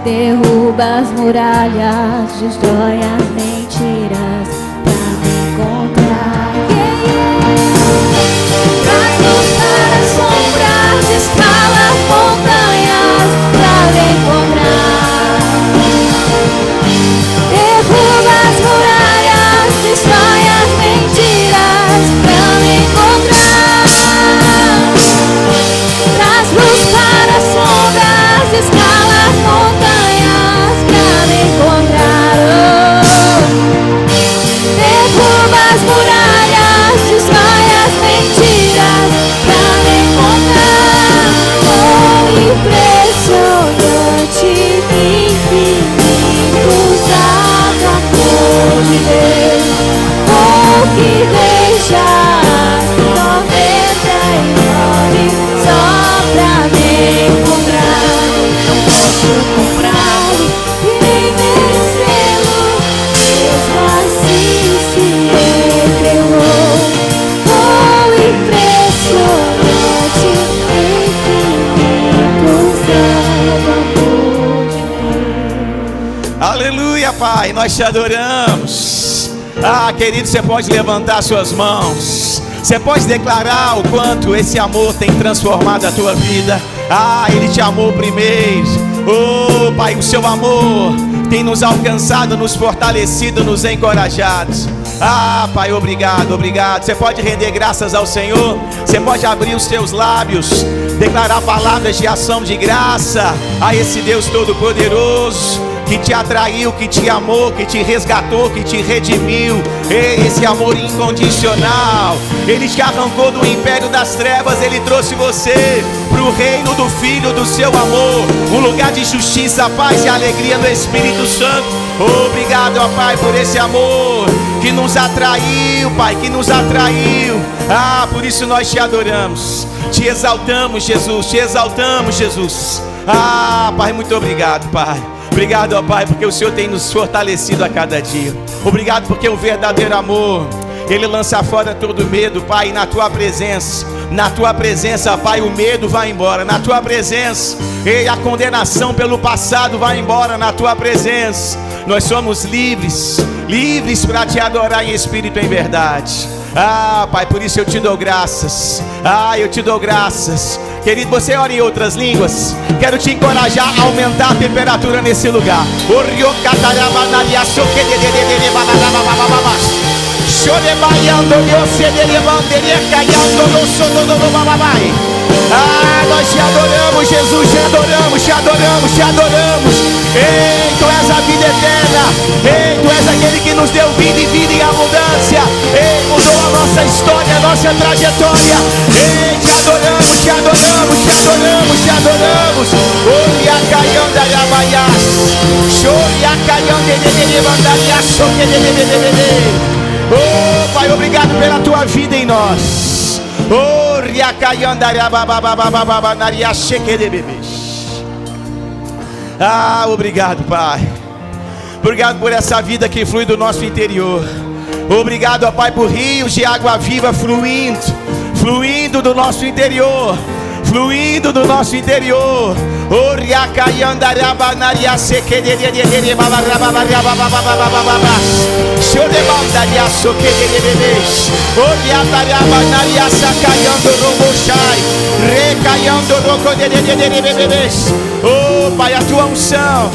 derruba as muralhas, destrói as mentiras pra me encontrar. Traz luz para as sombras, escala as montanhas pra me encontrar. Derruba as muralhas, destrói as mentiras pra me encontrar. Traz luz para as sombras, escala as montanhas pra me encontrar. Derruba as muralhas, destrói as mentiras pra me encontrar. Oh, impressionante, infinito, usado amor de Deus. Oh, que deixa 99 só pra me encontrar. Não posso comprar e nem vencê-lo, mesmo assim se revelou. Oh, impressionante, infinito, usado amor de Deus. Aleluia, Pai, nós te adoramos. Ah, querido, você pode levantar suas mãos. Você pode declarar o quanto esse amor tem transformado a tua vida. Ah, Ele te amou primeiro. Oh, Pai, o seu amor tem nos alcançado, nos fortalecido, nos encorajado. Ah, Pai, obrigado, obrigado. Você pode render graças ao Senhor. Você pode abrir os teus lábios, declarar palavras de ação de graça a esse Deus Todo-Poderoso, que te atraiu, que te amou, que te resgatou, que te redimiu. Esse amor incondicional. Ele te arrancou do império das trevas. Ele trouxe você para o reino do Filho do seu amor, um lugar de justiça, paz e alegria no Espírito Santo. Obrigado, ó Pai, por esse amor que nos atraiu, Pai, que nos atraiu. Ah, por isso nós te adoramos, te exaltamos, Jesus, te exaltamos, Jesus. Ah, Pai, muito obrigado, Pai. Obrigado, ó Pai, porque o Senhor tem nos fortalecido a cada dia. Obrigado porque o verdadeiro amor, Ele lança fora todo medo, Pai. Na Tua presença, Pai, o medo vai embora. Na Tua presença, e a condenação pelo passado vai embora. Na Tua presença, nós somos livres, livres para Te adorar em espírito e em verdade. Ah, Pai, por isso eu Te dou graças. Ah, eu Te dou graças. Querido, você ora em outras línguas. Quero te encorajar a aumentar a temperatura nesse lugar. Ah, nós te adoramos, Jesus, te adoramos, te adoramos, te adoramos. Ei, Tu és a vida eterna. Ei, Tu és aquele que nos deu vida e vida em abundância. Ei, mudou a nossa história, a nossa trajetória. Ei, te adoramos, te adoramos, te adoramos, te adoramos. Oh, Pai, obrigado pela Tua vida em nós. Oh, ah, obrigado, Pai. Obrigado por essa vida que flui do nosso interior. Obrigado, ó Pai, por rios de água viva fluindo do nosso interior, fluindo do nosso interior. Oh, Pai, a Tua unção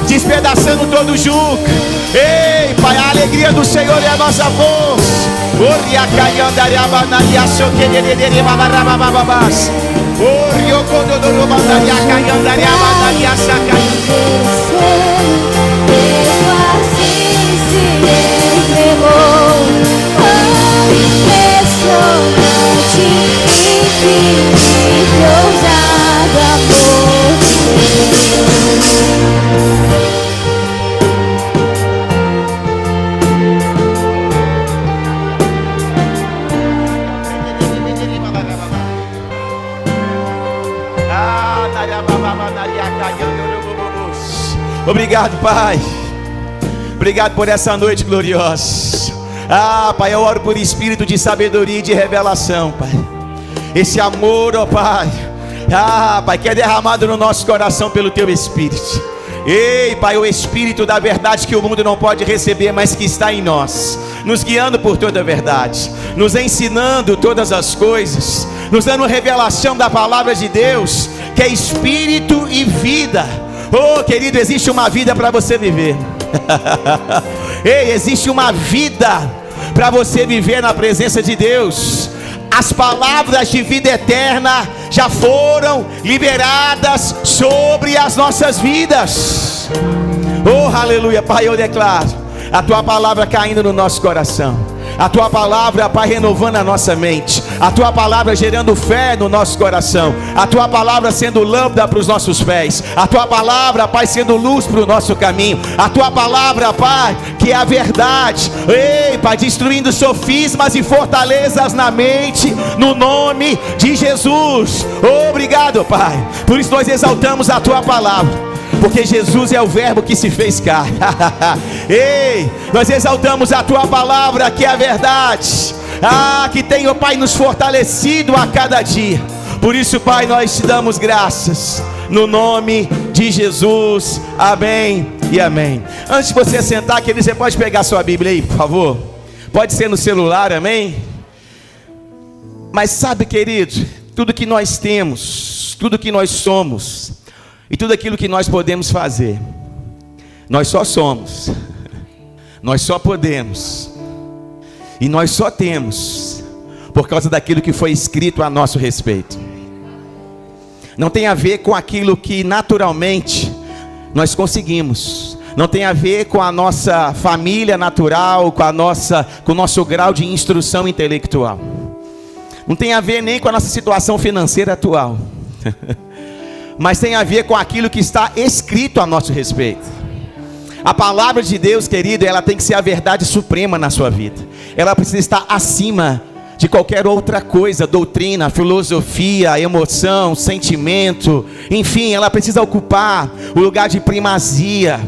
despedaçando todo jugo. Ei, Pai, a alegria do Senhor é a nossa voz. Mesmo assim se entregou. Oh, impressionante, infinito, ousado amor de Deus. Obrigado, Pai. Obrigado por essa noite gloriosa. Ah, Pai, eu oro por espírito de sabedoria e de revelação, Pai. Esse amor, ó Pai, ah, Pai, que é derramado no nosso coração pelo Teu Espírito. Ei, Pai, o Espírito da verdade que o mundo não pode receber, mas que está em nós, nos guiando por toda a verdade, nos ensinando todas as coisas, nos dando revelação da palavra de Deus, que é Espírito e vida. Oh, querido, existe uma vida para você viver. Ei, existe uma vida para você viver na presença de Deus. As palavras de vida eterna já foram liberadas sobre as nossas vidas. Oh, aleluia, Pai, eu declaro a Tua palavra caindo no nosso coração, a Tua palavra, Pai, renovando a nossa mente, a Tua palavra gerando fé no nosso coração, a Tua palavra sendo lâmpada para os nossos pés, a Tua palavra, Pai, sendo luz para o nosso caminho, a Tua palavra, Pai, que é a verdade. Ei, Pai, destruindo sofismas e fortalezas na mente, no nome de Jesus. Obrigado, Pai, por isso nós exaltamos a Tua palavra, porque Jesus é o verbo que se fez carne. Ei, nós exaltamos a Tua palavra, que é a verdade, que tem, ó Pai, nos fortalecido a cada dia. Por isso, Pai, nós te damos graças, no nome de Jesus, amém e amém. Antes de você sentar, querido, você pode pegar sua Bíblia aí, por favor? Pode ser no celular, amém? Mas sabe, querido, tudo que nós temos, tudo que nós somos, e tudo aquilo que nós podemos fazer, nós só somos, nós só podemos, e nós só temos por causa daquilo que foi escrito a nosso respeito. Não tem a ver com aquilo que naturalmente nós conseguimos, não tem a ver com a nossa família natural, com o nosso grau de instrução intelectual, não tem a ver nem com a nossa situação financeira atual, mas tem a ver com aquilo que está escrito a nosso respeito. A palavra de Deus, querido, ela tem que ser a verdade suprema na sua vida. Ela precisa estar acima de qualquer outra coisa, doutrina, filosofia, emoção, sentimento, enfim, ela precisa ocupar o lugar de primazia,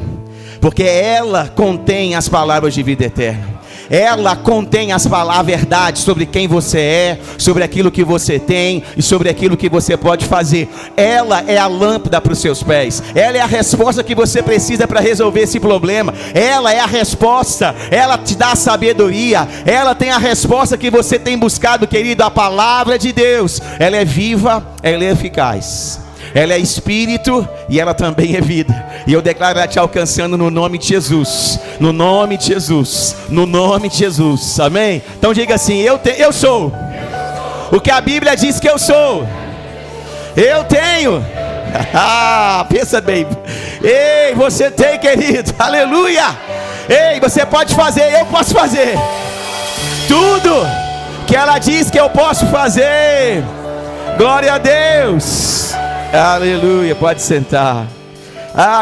porque ela contém as palavras de vida eterna. Ela contém a verdade sobre quem você é, sobre aquilo que você tem e sobre aquilo que você pode fazer. Ela é a lâmpada para os seus pés. Ela é a resposta que você precisa para resolver esse problema. Ela é a resposta. Ela te dá a sabedoria. Ela tem a resposta que você tem buscado, querido. A palavra de Deus, ela é viva, ela é eficaz. Ela é espírito e ela também é vida. E eu declaro ela te alcançando no nome de Jesus. No nome de Jesus. No nome de Jesus. Amém? Então diga assim: eu sou o que a Bíblia diz que eu sou. Eu tenho. Pensa bem. Ei, você tem, querido. Aleluia. Ei, você pode fazer, eu posso fazer tudo que ela diz que eu posso fazer. Glória a Deus. Aleluia, pode sentar.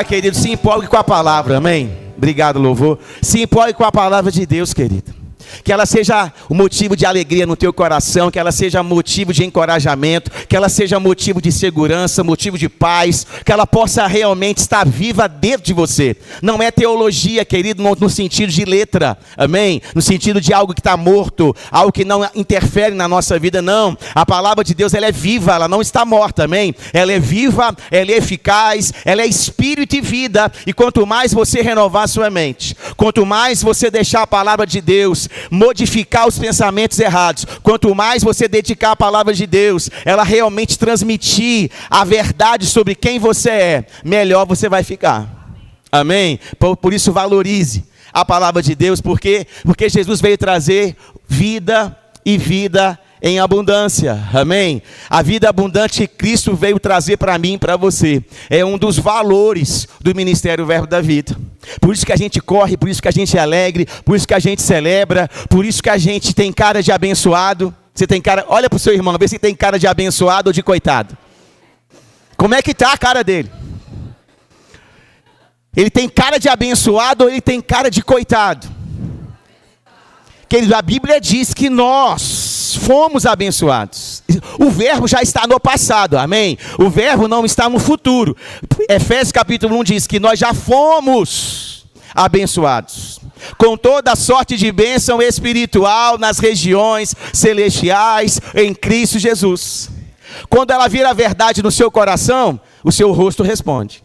Querido, se empolgue com a palavra, amém? Obrigado, louvor. Se empolgue com a palavra de Deus, querido. Que ela seja o motivo de alegria no teu coração, que ela seja motivo de encorajamento, que ela seja motivo de segurança, motivo de paz, que ela possa realmente estar viva dentro de você. Não é teologia, querido, no sentido de letra, amém? No sentido de algo que está morto, algo que não interfere na nossa vida, não. A palavra de Deus, ela é viva, ela não está morta, amém? Ela é viva, ela é eficaz, ela é espírito e vida. E quanto mais você renovar sua mente, quanto mais você deixar a palavra de Deus modificar os pensamentos errados, quanto mais você dedicar a palavra de Deus, ela realmente transmitir a verdade sobre quem você é, melhor você vai ficar. Amém? Por isso valorize a palavra de Deus, porque Jesus veio trazer vida e vida em abundância, amém? A vida abundante que Cristo veio trazer para mim e para você, é um dos valores do Ministério Verbo da Vida. Por isso que a gente corre, por isso que a gente é alegre, por isso que a gente celebra, por isso que a gente tem cara de abençoado. Você tem cara, olha para o seu irmão, vê se tem cara de abençoado ou de coitado. Como é que está a cara dele? Ele tem cara de abençoado ou ele tem cara de coitado? Querido, a Bíblia diz que nós fomos abençoados. O verbo já está no passado, amém? O verbo não está no futuro. Efésios capítulo 1 diz que nós já fomos abençoados com toda a sorte de bênção espiritual nas regiões celestiais em Cristo Jesus. Quando ela vira a verdade no seu coração, o seu rosto responde.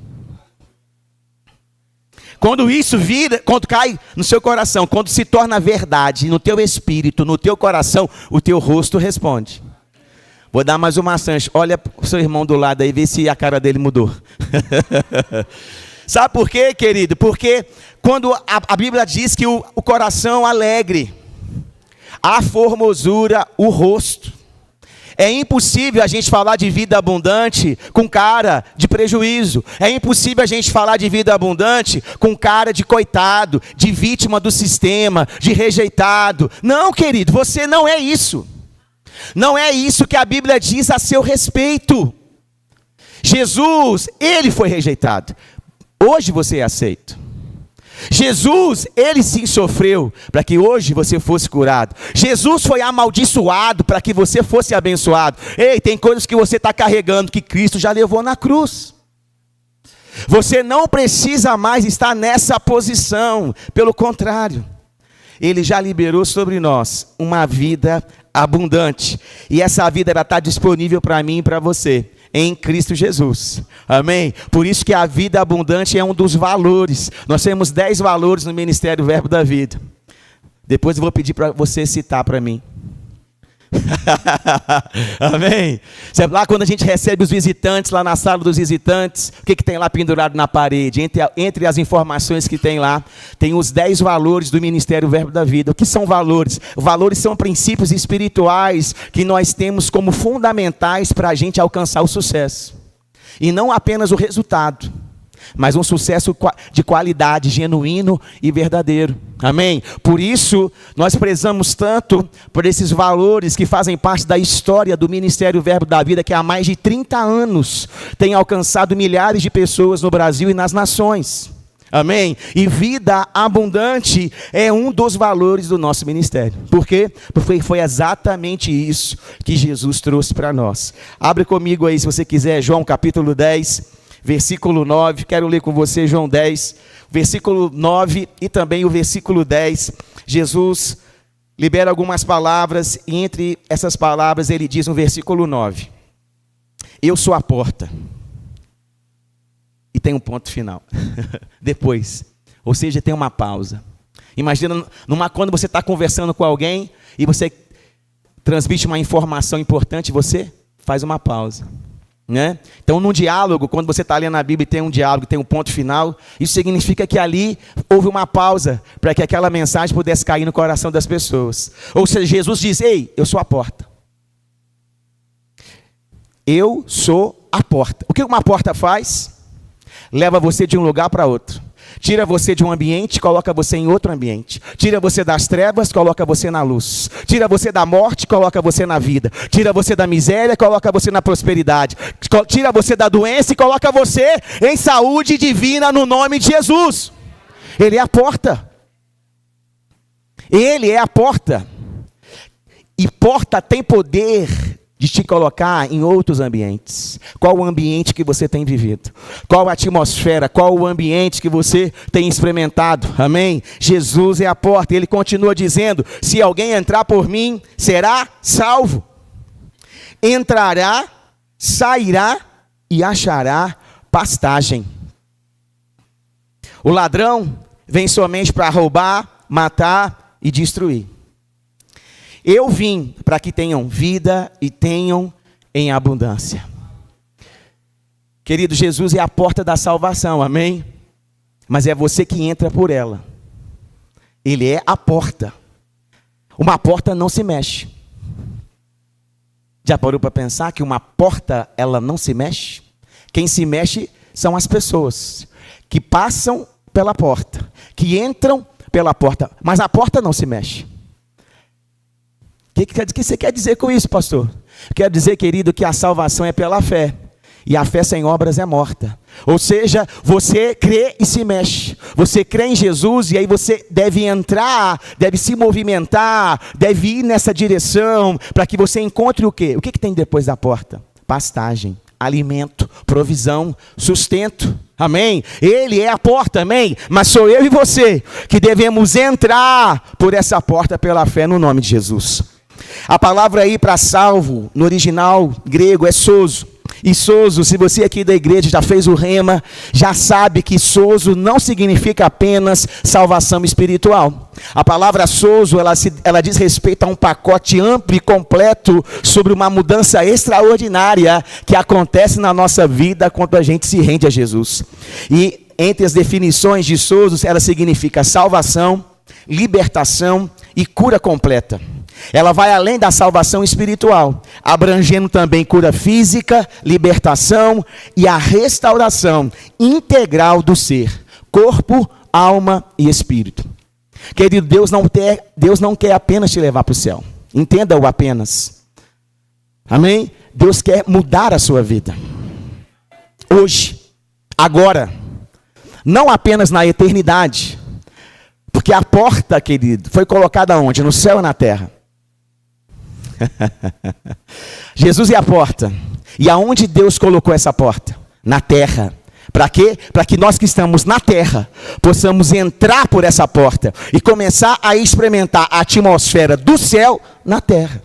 Quando isso vira, quando cai no seu coração, quando se torna verdade no teu espírito, no teu coração, o teu rosto responde. Vou dar mais uma chance. Olha o seu irmão do lado aí, vê se a cara dele mudou. Sabe por quê, querido? Porque quando a Bíblia diz que o coração alegre, a formosura, o rosto. É impossível a gente falar de vida abundante com cara de prejuízo. É impossível a gente falar de vida abundante com cara de coitado, de vítima do sistema, de rejeitado. Não, querido, você não é isso. Não é isso que a Bíblia diz a seu respeito. Jesus, ele foi rejeitado. Hoje você é aceito. Jesus, ele sim sofreu para que hoje você fosse curado. Jesus foi amaldiçoado para que você fosse abençoado. Ei, tem coisas que você está carregando que Cristo já levou na cruz. Você não precisa mais estar nessa posição. Pelo contrário, ele já liberou sobre nós uma vida abundante. E essa vida está disponível para mim e para você, em Cristo Jesus. Amém? Por isso que a vida abundante é um dos valores. Nós temos 10 valores no Ministério Verbo da Vida. Depois eu vou pedir para você citar para mim. Amém? Lá quando a gente recebe os visitantes, lá na sala dos visitantes, o que tem lá pendurado na parede? Entre as informações que tem lá, tem os 10 valores do Ministério Verbo da Vida. O que são valores? Valores são princípios espirituais que nós temos como fundamentais para a gente alcançar o sucesso. E não apenas o resultado, mas um sucesso de qualidade, genuíno e verdadeiro. Amém? Por isso, nós prezamos tanto por esses valores que fazem parte da história do Ministério Verbo da Vida, que há mais de 30 anos tem alcançado milhares de pessoas no Brasil e nas nações. Amém? E vida abundante é um dos valores do nosso ministério. Por quê? Porque foi exatamente isso que Jesus trouxe para nós. Abre comigo aí, se você quiser, João capítulo 10. Versículo 9, quero ler com você João 10, versículo 9 e também o versículo 10. Jesus libera algumas palavras e entre essas palavras ele diz no versículo 9: eu sou a porta. E tem um ponto final. Depois, ou seja, tem uma pausa. Imagina quando você está conversando com alguém e você transmite uma informação importante, você faz uma pausa. Né? Então, num diálogo, quando você está lendo a Bíblia e tem um diálogo, tem um ponto final, isso significa que ali houve uma pausa para que aquela mensagem pudesse cair no coração das pessoas. Ou seja, Jesus diz: ei, eu sou a porta. Eu sou a porta. O que uma porta faz? Leva você de um lugar para outro. Tira você de um ambiente, coloca você em outro ambiente. Tira você das trevas, coloca você na luz. Tira você da morte, coloca você na vida. Tira você da miséria, coloca você na prosperidade. Tira você da doença e coloca você em saúde divina no nome de Jesus. Ele é a porta. Ele é a porta. E porta tem poder de te colocar em outros ambientes. Qual o ambiente que você tem vivido? Qual a atmosfera? Qual o ambiente que você tem experimentado? Amém? Jesus é a porta. Ele continua dizendo: se alguém entrar por mim, será salvo. Entrará, sairá e achará pastagem. O ladrão vem somente para roubar, matar e destruir. Eu vim para que tenham vida e tenham em abundância. Querido, Jesus é a porta da salvação, amém? Mas é você que entra por ela. Ele é a porta. Uma porta não se mexe. Já parou para pensar que uma porta, ela não se mexe? Quem se mexe são as pessoas que passam pela porta, que entram pela porta, mas a porta não se mexe. O que você quer dizer com isso, pastor? Quero dizer, querido, que a salvação é pela fé. E a fé sem obras é morta. Ou seja, você crê e se mexe. Você crê em Jesus e aí você deve entrar, deve se movimentar, deve ir nessa direção para que você encontre o quê? O que tem depois da porta? Pastagem, alimento, provisão, sustento. Amém? Ele é a porta, amém? Mas sou eu e você que devemos entrar por essa porta pela fé no nome de Jesus. A palavra aí para salvo, no original grego, é sozo. E sozo, se você aqui da igreja já fez o rema, já sabe que sozo não significa apenas salvação espiritual. A palavra sozo, ela diz respeito a um pacote amplo e completo sobre uma mudança extraordinária que acontece na nossa vida quando a gente se rende a Jesus. E entre as definições de sozo, ela significa salvação, libertação e cura completa. Ela vai além da salvação espiritual, abrangendo também cura física, libertação e a restauração integral do ser, corpo, alma e espírito. Querido, Deus não quer apenas te levar para o céu. Entenda-o apenas. Amém? Deus quer mudar a sua vida. Hoje, agora, não apenas na eternidade. Porque a porta, querido, foi colocada onde? No céu e na terra. Jesus é a porta. E aonde Deus colocou essa porta? Na terra. Para quê? Para que nós que estamos na terra possamos entrar por essa porta e começar a experimentar a atmosfera do céu na terra.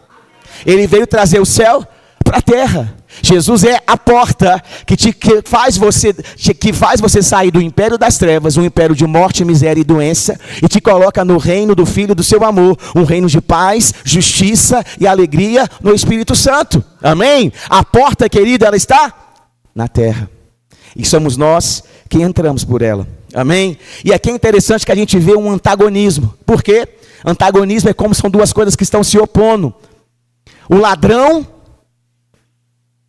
Ele veio trazer o céu para a terra. Jesus é a porta que faz você sair do império das trevas, um império de morte, miséria e doença, e te coloca no reino do Filho do seu amor, um reino de paz, justiça e alegria no Espírito Santo. Amém? A porta, querido, ela está na terra. E somos nós que entramos por ela. Amém? E aqui é interessante que a gente vê um antagonismo. Por quê? Antagonismo é como são duas coisas que estão se opondo. O ladrão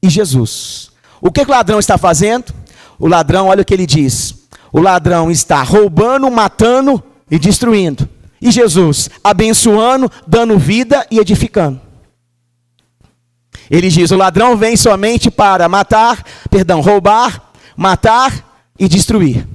e Jesus. O que o ladrão está fazendo? O ladrão, olha o que ele diz. O ladrão está roubando, matando e destruindo. E Jesus, abençoando, dando vida e edificando. Ele diz, o ladrão vem somente para roubar, matar e destruir.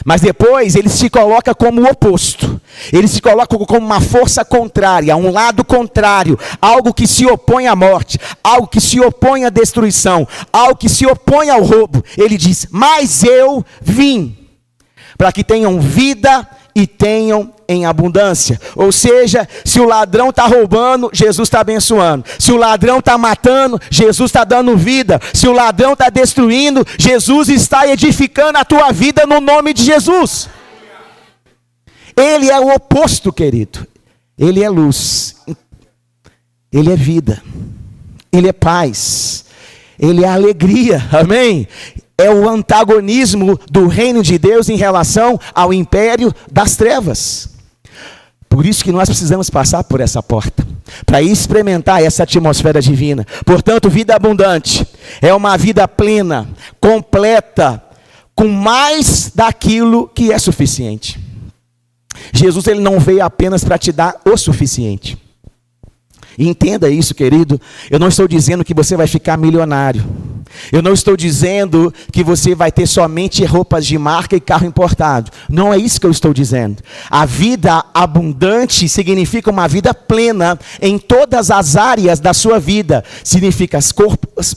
Mas depois ele se coloca como o oposto. Ele se coloca como uma força contrária, um lado contrário, algo que se opõe à morte, algo que se opõe à destruição, algo que se opõe ao roubo. Ele diz, mas eu vim para que tenham vida e tenham em abundância. Ou seja, se o ladrão está roubando, Jesus está abençoando. Se o ladrão está matando, Jesus está dando vida. Se o ladrão está destruindo, Jesus está edificando a tua vida no nome de Jesus. Ele é o oposto, querido. Ele é luz. Ele é vida. Ele é paz. Ele é alegria. Amém? É o antagonismo do reino de Deus em relação ao império das trevas. Por isso que nós precisamos passar por essa porta, para experimentar essa atmosfera divina. Portanto, vida abundante é uma vida plena, completa, com mais daquilo que é suficiente. Jesus, ele não veio apenas para te dar o suficiente. E entenda isso, querido. Eu não estou dizendo que você vai ficar milionário. Eu não estou dizendo que você vai ter somente roupas de marca e carro importado. Não é isso que eu estou dizendo. A vida abundante significa uma vida plena em todas as áreas da sua vida. Significa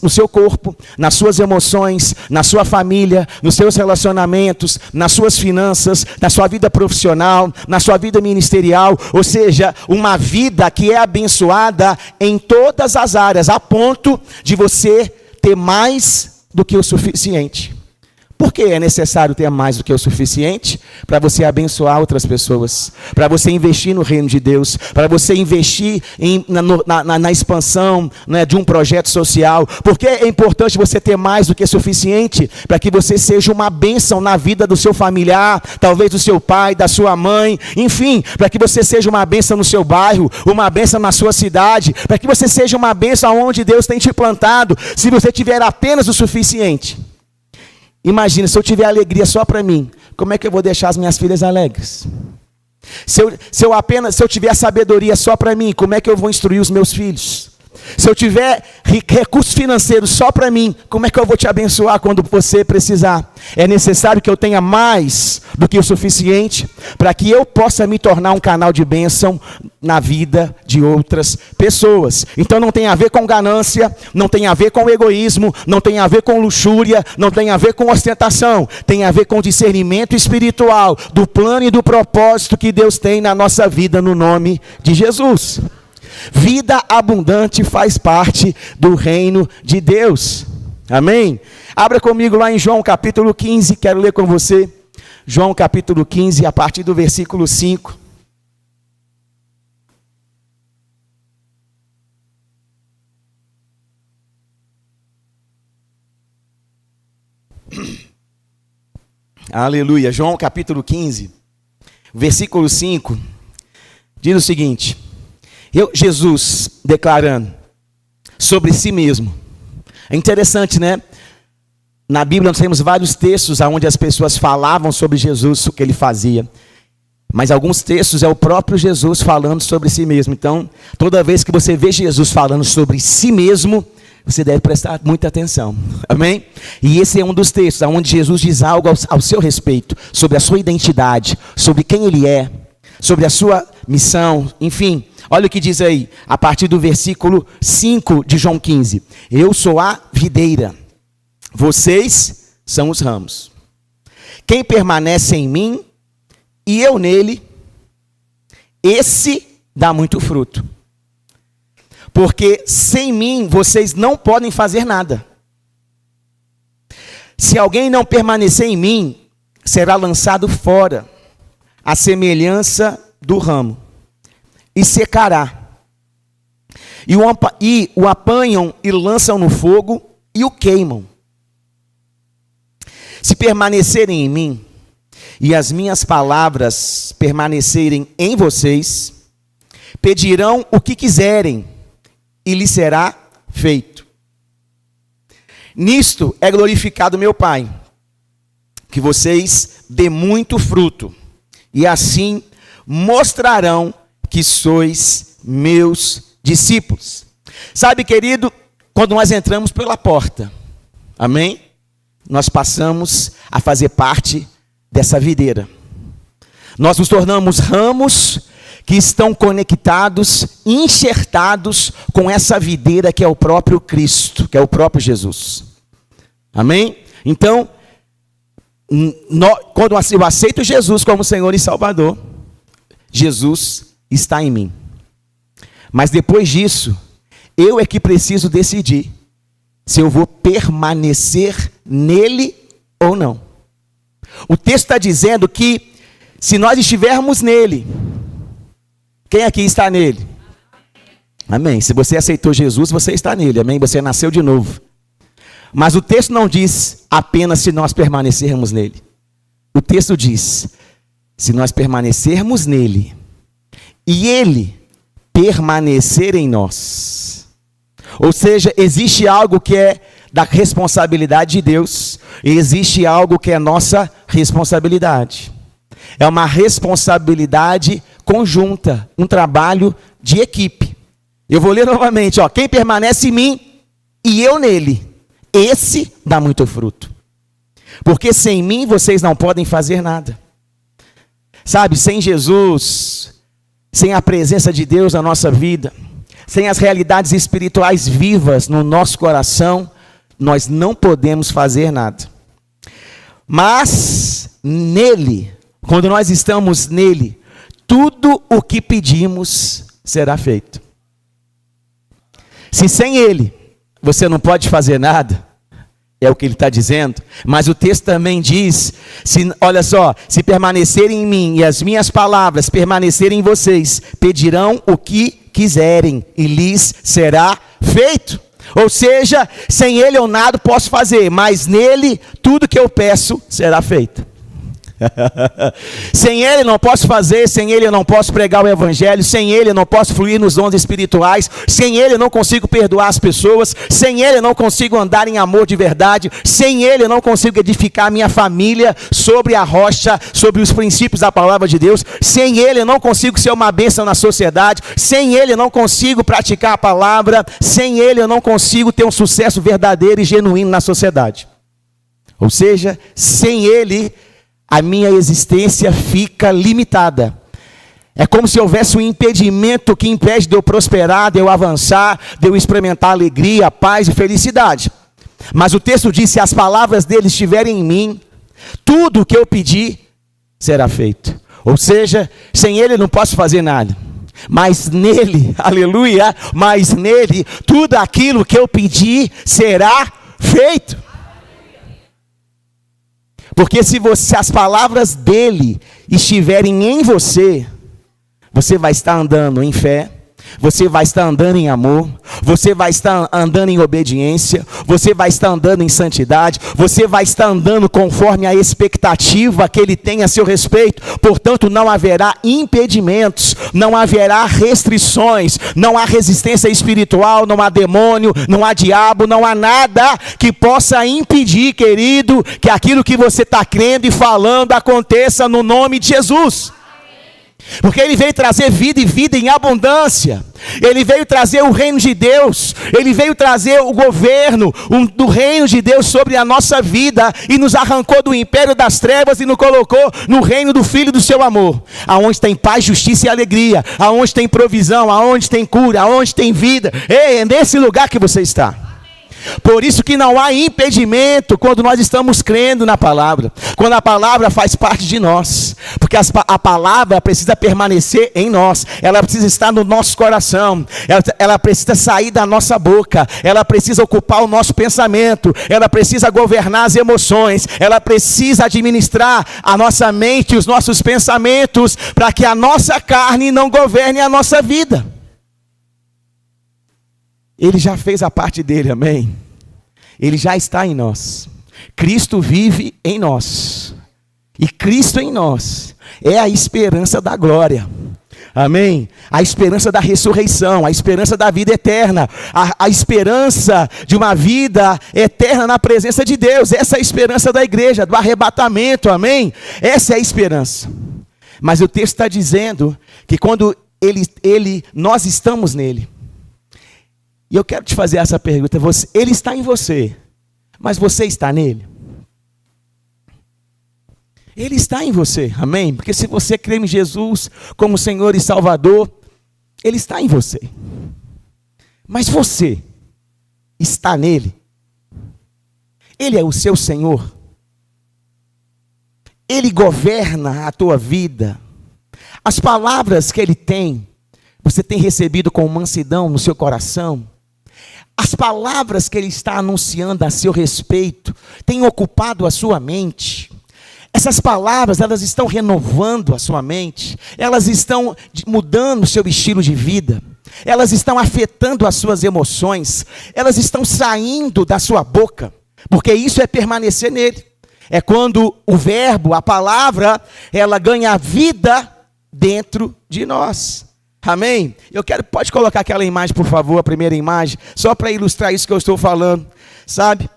no seu corpo, nas suas emoções, na sua família, nos seus relacionamentos, nas suas finanças, na sua vida profissional, na sua vida ministerial. Ou seja, uma vida que é abençoada em todas as áreas, a ponto de você ter mais do que o suficiente. Por que é necessário ter mais do que o suficiente? Para você abençoar outras pessoas, para você investir no reino de Deus, para você investir na expansão, né, de um projeto social. Por que é importante você ter mais do que suficiente? Para que você seja uma bênção na vida do seu familiar, talvez do seu pai, da sua mãe, enfim, para que você seja uma bênção no seu bairro, uma bênção na sua cidade, para que você seja uma bênção onde Deus tem te plantado. Se você tiver apenas o suficiente, imagina, se eu tiver alegria só para mim, como é que eu vou deixar as minhas filhas alegres? Se eu tiver sabedoria só para mim, como é que eu vou instruir os meus filhos? Se eu tiver recursos financeiros só para mim, como é que eu vou te abençoar quando você precisar? É necessário que eu tenha mais do que o suficiente para que eu possa me tornar um canal de bênção na vida de outras pessoas. Então não tem a ver com ganância, não tem a ver com egoísmo, não tem a ver com luxúria, não tem a ver com ostentação. Tem a ver com discernimento espiritual do plano e do propósito que Deus tem na nossa vida no nome de Jesus. Vida abundante faz parte do reino de Deus. Amém? Abra comigo lá em João capítulo 15, quero ler com você. João capítulo 15, a partir do versículo 5. Aleluia. João capítulo 15, versículo 5, diz o seguinte: Jesus declarando sobre si mesmo. É interessante, né? Na Bíblia nós temos vários textos onde as pessoas falavam sobre Jesus, o que ele fazia. Mas alguns textos é o próprio Jesus falando sobre si mesmo. Então, toda vez que você vê Jesus falando sobre si mesmo, você deve prestar muita atenção. Amém? E esse é um dos textos onde Jesus diz algo ao seu respeito, sobre a sua identidade, sobre quem ele é, sobre a sua missão, enfim. Olha o que diz aí, a partir do versículo 5 de João 15. Eu sou a videira, vocês são os ramos. Quem permanece em mim e eu nele, esse dá muito fruto. Porque sem mim vocês não podem fazer nada. Se alguém não permanecer em mim, será lançado fora, à semelhança do ramo, e secará. E o apanham e lançam no fogo e o queimam. Se permanecerem em mim, e as minhas palavras permanecerem em vocês, pedirão o que quiserem, e lhe será feito. Nisto é glorificado meu Pai, que vocês dê muito fruto, e assim mostrarão que sois meus discípulos. Sabe, querido, quando nós entramos pela porta, amém? Nós passamos a fazer parte dessa videira. Nós nos tornamos ramos que estão conectados, enxertados com essa videira que é o próprio Cristo, que é o próprio Jesus. Amém? Então, quando eu aceito Jesus como Senhor e Salvador, Jesus está em mim. Mas depois disso, eu é que preciso decidir se eu vou permanecer nele ou não. O texto está dizendo que se nós estivermos nele, quem aqui está nele? Amém. Se você aceitou Jesus, você está nele. Amém. Você nasceu de novo. Mas o texto não diz apenas se nós permanecermos nele. O texto diz, se nós permanecermos nele e ele permanecer em nós. Ou seja, existe algo que é da responsabilidade de Deus e existe algo que é nossa responsabilidade. É uma responsabilidade conjunta, um trabalho de equipe. Eu vou ler novamente, ó. Quem permanece em mim e eu nele, esse dá muito fruto. Porque sem mim vocês não podem fazer nada. Sabe, sem Jesus, sem a presença de Deus na nossa vida, sem as realidades espirituais vivas no nosso coração, nós não podemos fazer nada. Mas nele, quando nós estamos nele, tudo o que pedimos será feito. Se sem ele você não pode fazer nada, é o que ele está dizendo, mas o texto também diz, olha só, se permanecerem em mim e as minhas palavras permanecerem em vocês, pedirão o que quiserem e lhes será feito. Ou seja, sem ele eu nada posso fazer, mas nele tudo que eu peço será feito. Sem ele não posso fazer, sem ele eu não posso pregar o evangelho, sem ele eu não posso fluir nos dons espirituais, sem ele eu não consigo perdoar as pessoas, sem ele eu não consigo andar em amor de verdade, sem ele eu não consigo edificar a minha família sobre a rocha, sobre os princípios da palavra de Deus, sem ele eu não consigo ser uma bênção na sociedade, sem ele eu não consigo praticar a palavra, sem ele eu não consigo ter um sucesso verdadeiro e genuíno na sociedade. Ou seja, sem ele a minha existência fica limitada. É como se houvesse um impedimento que impede de eu prosperar, de eu avançar, de eu experimentar alegria, paz e felicidade. Mas o texto diz, se as palavras dele estiverem em mim, tudo o que eu pedir será feito. Ou seja, sem ele eu não posso fazer nada. Mas nele, aleluia, mas nele, tudo aquilo que eu pedir será feito. Porque se as palavras dele estiverem em você, você vai estar andando em fé, você vai estar andando em amor, você vai estar andando em obediência, você vai estar andando em santidade, você vai estar andando conforme a expectativa que ele tem a seu respeito. Portanto, não haverá impedimentos, não haverá restrições, não há resistência espiritual, não há demônio, não há diabo, não há nada que possa impedir, querido, que aquilo que você está crendo e falando aconteça no nome de Jesus. Porque ele veio trazer vida e vida em abundância. Ele veio trazer o reino de Deus. Ele veio trazer o governo do reino de Deus sobre a nossa vida. E nos arrancou do império das trevas e nos colocou no reino do Filho do seu amor. Aonde tem paz, justiça e alegria. Aonde tem provisão, aonde tem cura, aonde tem vida. É nesse lugar que você está. Por isso que não há impedimento quando nós estamos crendo na palavra. Quando a palavra faz parte de nós. Porque a palavra precisa permanecer em nós. Ela precisa estar no nosso coração. Ela precisa sair da nossa boca. Ela precisa ocupar o nosso pensamento. Ela precisa governar as emoções. Ela precisa administrar a nossa mente e os nossos pensamentos, para que a nossa carne não governe a nossa vida. Ele já fez a parte dele, amém? Ele já está em nós. Cristo vive em nós. E Cristo em nós é a esperança da glória. Amém? A esperança da ressurreição, a esperança da vida eterna, a esperança de uma vida eterna na presença de Deus. Essa é a esperança da igreja, do arrebatamento, amém? Essa é a esperança. Mas o texto está dizendo que quando nós estamos nele. E eu quero te fazer essa pergunta. Ele está em você, mas você está nele? Ele está em você, amém? Porque se você crê em Jesus como Senhor e Salvador, Ele está em você. Mas você está nele? Ele é o seu Senhor? Ele governa a tua vida? As palavras que Ele tem, você tem recebido com mansidão no seu coração? As palavras que Ele está anunciando a seu respeito têm ocupado a sua mente? Essas palavras, elas estão renovando a sua mente, elas estão mudando o seu estilo de vida, elas estão afetando as suas emoções, elas estão saindo da sua boca, porque isso é permanecer nele. É quando o verbo, a palavra, ela ganha vida dentro de nós. Amém? Pode colocar aquela imagem, por favor, a primeira imagem, só para ilustrar isso que eu estou falando, sabe?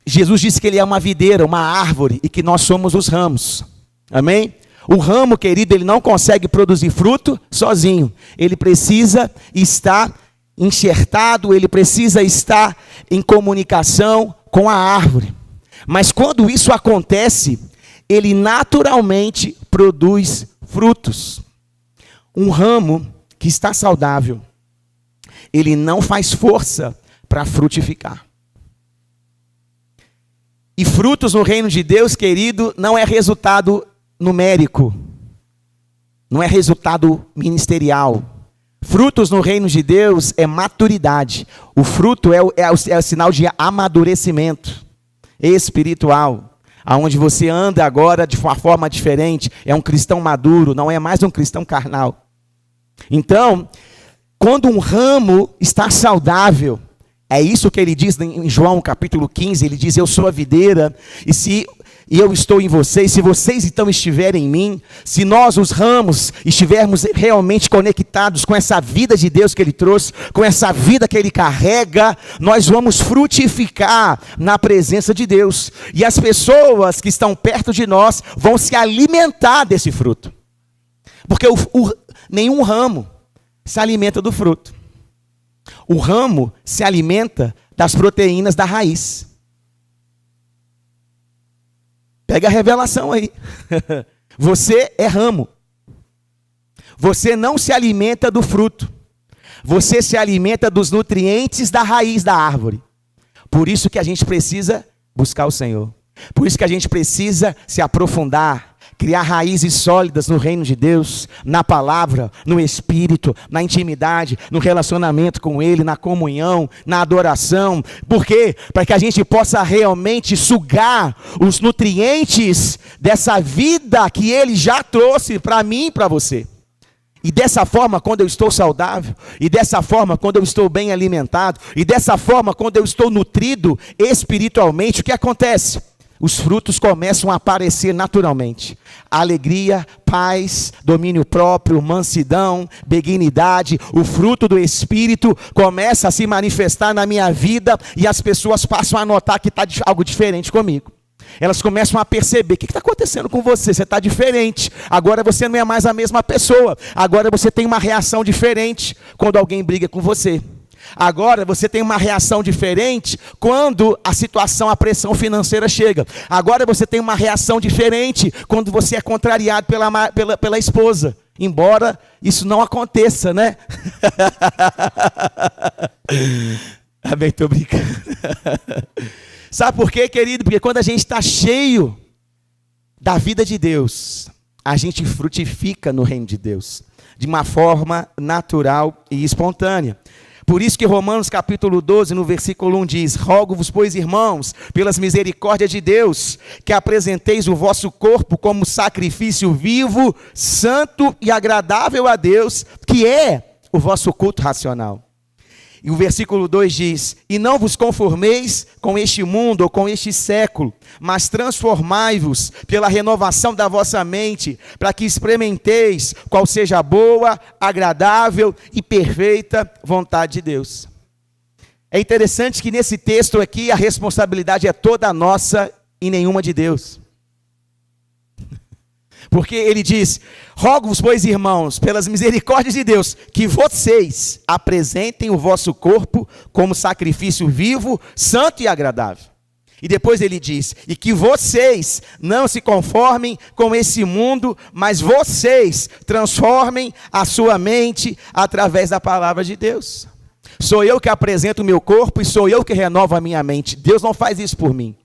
Jesus disse que Ele é uma videira, uma árvore, e que nós somos os ramos. Amém? O ramo, querido, ele não consegue produzir fruto sozinho. Ele precisa estar enxertado, ele precisa estar em comunicação com a árvore. Mas quando isso acontece, ele naturalmente produz frutos. Um ramo que está saudável, ele não faz força para frutificar. E frutos no reino de Deus, querido, não é resultado numérico, não é resultado ministerial. Frutos no reino de Deus é maturidade. O fruto é o sinal de amadurecimento espiritual. Aonde você anda agora de uma forma diferente, é um cristão maduro, não é mais um cristão carnal. Então, quando um ramo está saudável, é isso que ele diz em João capítulo 15, ele diz: eu sou a videira, e eu estou em vocês, se vocês então estiverem em mim, se nós os ramos estivermos realmente conectados com essa vida de Deus que Ele trouxe, com essa vida que Ele carrega, nós vamos frutificar na presença de Deus, e as pessoas que estão perto de nós vão se alimentar desse fruto, porque nenhum ramo se alimenta do fruto. O ramo se alimenta das proteínas da raiz. Pega a revelação aí. Você é ramo. Você não se alimenta do fruto. Você se alimenta dos nutrientes da raiz da árvore. Por isso que a gente precisa buscar o Senhor. Por isso que a gente precisa se aprofundar, criar raízes sólidas no reino de Deus, na palavra, no espírito, na intimidade, no relacionamento com Ele, na comunhão, na adoração. Por quê? Para que a gente possa realmente sugar os nutrientes dessa vida que Ele já trouxe para mim e para você. E dessa forma, quando eu estou saudável, e dessa forma, quando eu estou bem alimentado, e dessa forma, quando eu estou nutrido espiritualmente, o que acontece? Os frutos começam a aparecer naturalmente. Alegria, paz, domínio próprio, mansidão, benignidade, o fruto do Espírito começa a se manifestar na minha vida e as pessoas passam a notar que está algo diferente comigo. Elas começam a perceber, o que está acontecendo com você? Você está diferente, agora você não é mais a mesma pessoa, agora você tem uma reação diferente quando alguém briga com você. Agora você tem uma reação diferente quando a situação, a pressão financeira chega. Agora você tem uma reação diferente quando você é contrariado pela esposa. Embora isso não aconteça, né? Bem, estou brincando. Sabe por quê, querido? Porque quando a gente está cheio da vida de Deus, a gente frutifica no reino de Deus, de uma forma natural e espontânea. Por isso que Romanos capítulo 12, no versículo 1 diz: rogo-vos, pois, irmãos, pelas misericórdias de Deus, que apresenteis o vosso corpo como sacrifício vivo, santo e agradável a Deus, que é o vosso culto racional. E o versículo 2 diz: e não vos conformeis com este mundo ou com este século, mas transformai-vos pela renovação da vossa mente, para que experimenteis qual seja a boa, agradável e perfeita vontade de Deus. É interessante que nesse texto aqui a responsabilidade é toda nossa e nenhuma de Deus. Porque ele diz: rogo-vos, pois, irmãos, pelas misericórdias de Deus, que vocês apresentem o vosso corpo como sacrifício vivo, santo e agradável. E depois ele diz: e que vocês não se conformem com esse mundo, mas vocês transformem a sua mente através da palavra de Deus. Sou eu que apresento o meu corpo e sou eu que renovo a minha mente. Deus não faz isso por mim.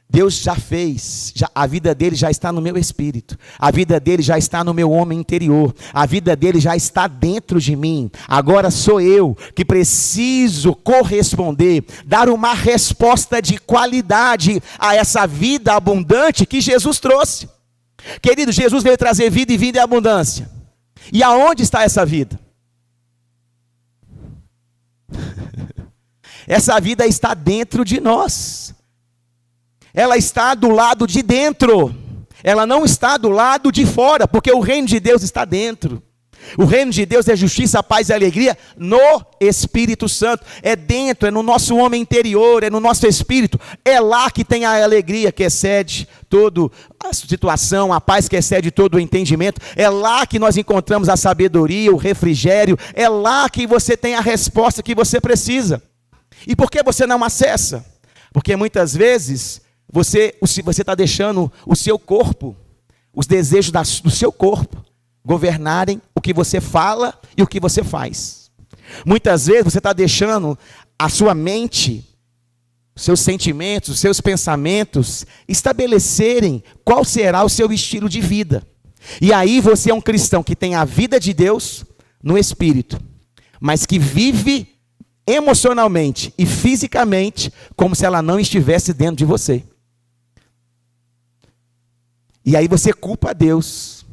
Deus já fez, a vida dele já está no meu espírito, a vida dele já está no meu homem interior, a vida dele já está dentro de mim. Agora sou eu que preciso corresponder, dar uma resposta de qualidade a essa vida abundante que Jesus trouxe. Querido, Jesus veio trazer vida e vida em abundância. E aonde está essa vida? Essa vida está dentro de nós. Ela está do lado de dentro, ela não está do lado de fora, porque o reino de Deus está dentro. O reino de Deus é justiça, paz e alegria no Espírito Santo. É dentro, é no nosso homem interior, é no nosso espírito. É lá que tem a alegria que excede toda a situação, a paz que excede todo o entendimento. É lá que nós encontramos a sabedoria, o refrigério. É lá que você tem a resposta que você precisa. E por que você não acessa? Porque muitas vezes você está deixando o seu corpo, os desejos do seu corpo, governarem o que você fala e o que você faz. Muitas vezes você está deixando a sua mente, os seus sentimentos, os seus pensamentos, estabelecerem qual será o seu estilo de vida. E aí você é um cristão que tem a vida de Deus no espírito, mas que vive emocionalmente e fisicamente como se ela não estivesse dentro de você. E aí você culpa a Deus.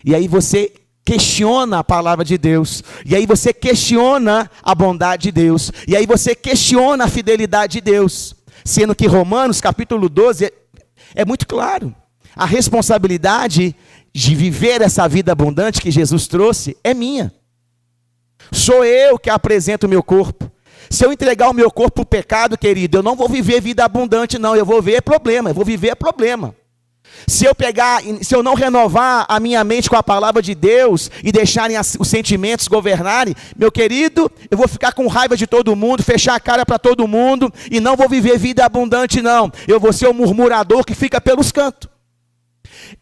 E aí você questiona a palavra de Deus. E aí você questiona a bondade de Deus. E aí você questiona a fidelidade de Deus. Sendo que Romanos capítulo 12 é muito claro. A responsabilidade de viver essa vida abundante que Jesus trouxe é minha. Sou eu que apresento o meu corpo. Se eu entregar o meu corpo para o pecado, querido, eu não vou viver vida abundante, não. Eu vou ver problema, eu vou viver problema. Se eu não renovar a minha mente com a palavra de Deus e deixarem os sentimentos governarem, meu querido, eu vou ficar com raiva de todo mundo, fechar a cara para todo mundo e não vou viver vida abundante, não. Eu vou ser o murmurador que fica pelos cantos.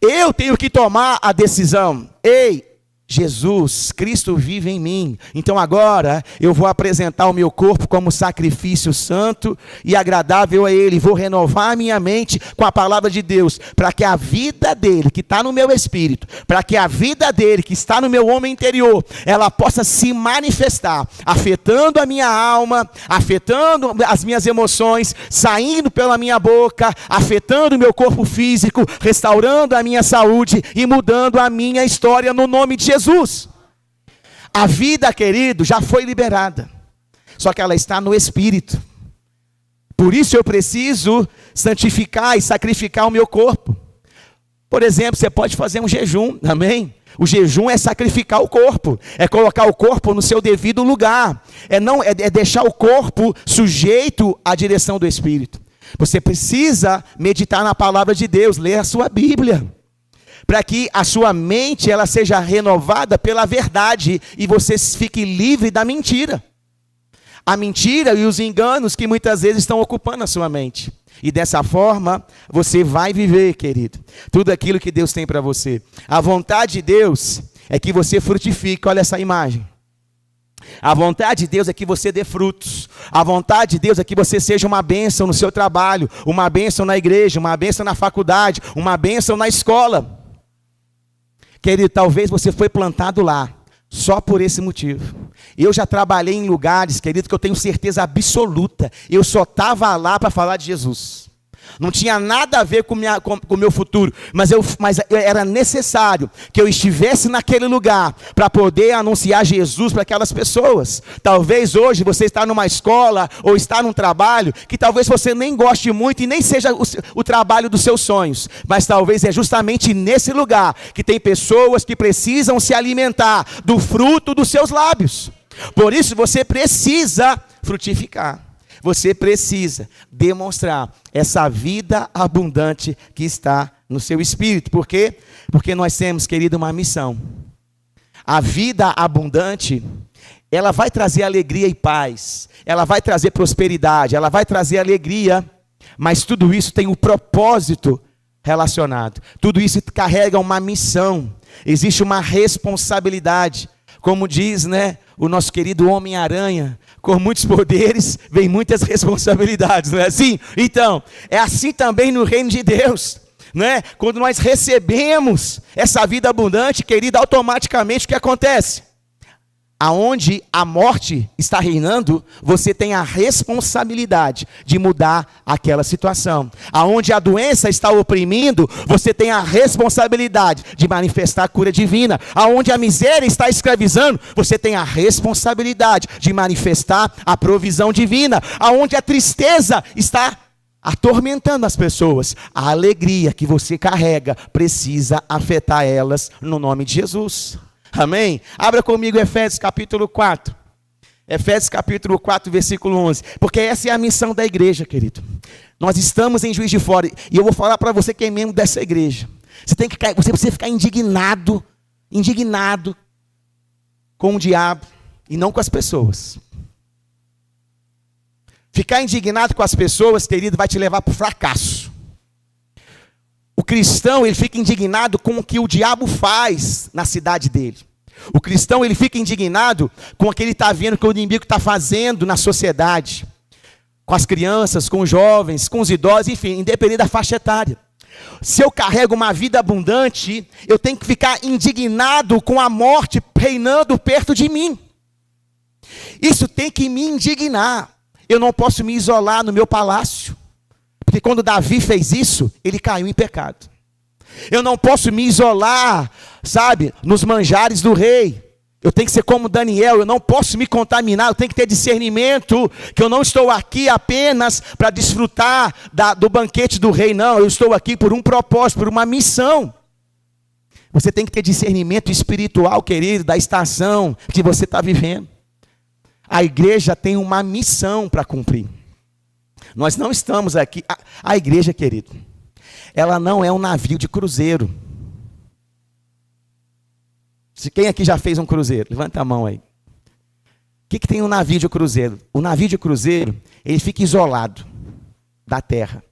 Eu tenho que tomar a decisão. Ei, Jesus, Cristo vive em mim. Então agora eu vou apresentar o meu corpo como sacrifício santo e agradável a Ele. Vou renovar a minha mente com a palavra de Deus, para que a vida dele, que está no meu espírito, para que a vida dele, que está no meu homem interior, ela possa se manifestar, afetando a minha alma, afetando as minhas emoções, saindo pela minha boca, afetando o meu corpo físico, restaurando a minha saúde e mudando a minha história no nome de Jesus. A vida, querido, já foi liberada, só que ela está no Espírito. Por isso eu preciso santificar e sacrificar o meu corpo. Por exemplo, você pode fazer um jejum, amém? O jejum é sacrificar o corpo, é colocar o corpo no seu devido lugar, é deixar o corpo sujeito à direção do Espírito. Você precisa meditar na palavra de Deus, ler a sua Bíblia, para que a sua mente ela seja renovada pela verdade e você fique livre da mentira. A mentira e os enganos que muitas vezes estão ocupando a sua mente. E dessa forma, você vai viver, querido, tudo aquilo que Deus tem para você. A vontade de Deus é que você frutifique, olha essa imagem. A vontade de Deus é que você dê frutos. A vontade de Deus é que você seja uma bênção no seu trabalho, uma bênção na igreja, uma bênção na faculdade, uma bênção na escola. Querido, talvez você foi plantado lá, só por esse motivo. Eu já trabalhei em lugares, querido, que eu tenho certeza absoluta, eu só estava lá para falar de Jesus. Não tinha nada a ver com o meu futuro, mas era necessário que eu estivesse naquele lugar para poder anunciar Jesus para aquelas pessoas. Talvez hoje você está numa escola ou está num trabalho que talvez você nem goste muito e nem seja o trabalho dos seus sonhos, mas talvez é justamente nesse lugar que tem pessoas que precisam se alimentar do fruto dos seus lábios. Por isso você precisa frutificar. Você precisa demonstrar essa vida abundante que está no seu espírito. Por quê? Porque nós temos, querido, uma missão. A vida abundante, ela vai trazer alegria e paz. Ela vai trazer prosperidade, ela vai trazer alegria. Mas tudo isso tem um propósito relacionado. Tudo isso carrega uma missão. Existe uma responsabilidade. Como diz, o nosso querido Homem-Aranha, com muitos poderes, vem muitas responsabilidades, não é assim? Então, é assim também no reino de Deus, Quando nós recebemos essa vida abundante, querido, automaticamente o que acontece? Aonde a morte está reinando, você tem a responsabilidade de mudar aquela situação. Aonde a doença está oprimindo, você tem a responsabilidade de manifestar a cura divina. Aonde a miséria está escravizando, você tem a responsabilidade de manifestar a provisão divina. Aonde a tristeza está atormentando as pessoas, a alegria que você carrega precisa afetar elas no nome de Jesus. Amém? Abra comigo Efésios capítulo 4. Efésios capítulo 4, versículo 11. Porque essa é a missão da igreja, querido. Nós estamos em Juiz de Fora. E eu vou falar para você que é membro dessa igreja. Você precisa ficar indignado com o diabo e não com as pessoas. Ficar indignado com as pessoas, querido, vai te levar para o fracasso. O cristão, ele fica indignado com o que o diabo faz na cidade dele. O cristão, ele fica indignado com o que ele está vendo que o inimigo está fazendo na sociedade. Com as crianças, com os jovens, com os idosos, enfim, independente da faixa etária. Se eu carrego uma vida abundante, eu tenho que ficar indignado com a morte reinando perto de mim. Isso tem que me indignar. Eu não posso me isolar no meu palácio. Porque quando Davi fez isso, ele caiu em pecado. Eu não posso me isolar, nos manjares do rei. Eu tenho que ser como Daniel, eu não posso me contaminar, eu tenho que ter discernimento, que eu não estou aqui apenas para desfrutar do banquete do rei, não. Eu estou aqui por um propósito, por uma missão. Você tem que ter discernimento espiritual, querido, da estação que você está vivendo. A igreja tem uma missão para cumprir. Nós não estamos aqui... A igreja, querido, ela não é um navio de cruzeiro. Quem aqui já fez um cruzeiro? Levanta a mão aí. O que tem um navio de cruzeiro? O navio de cruzeiro, ele fica isolado da terra.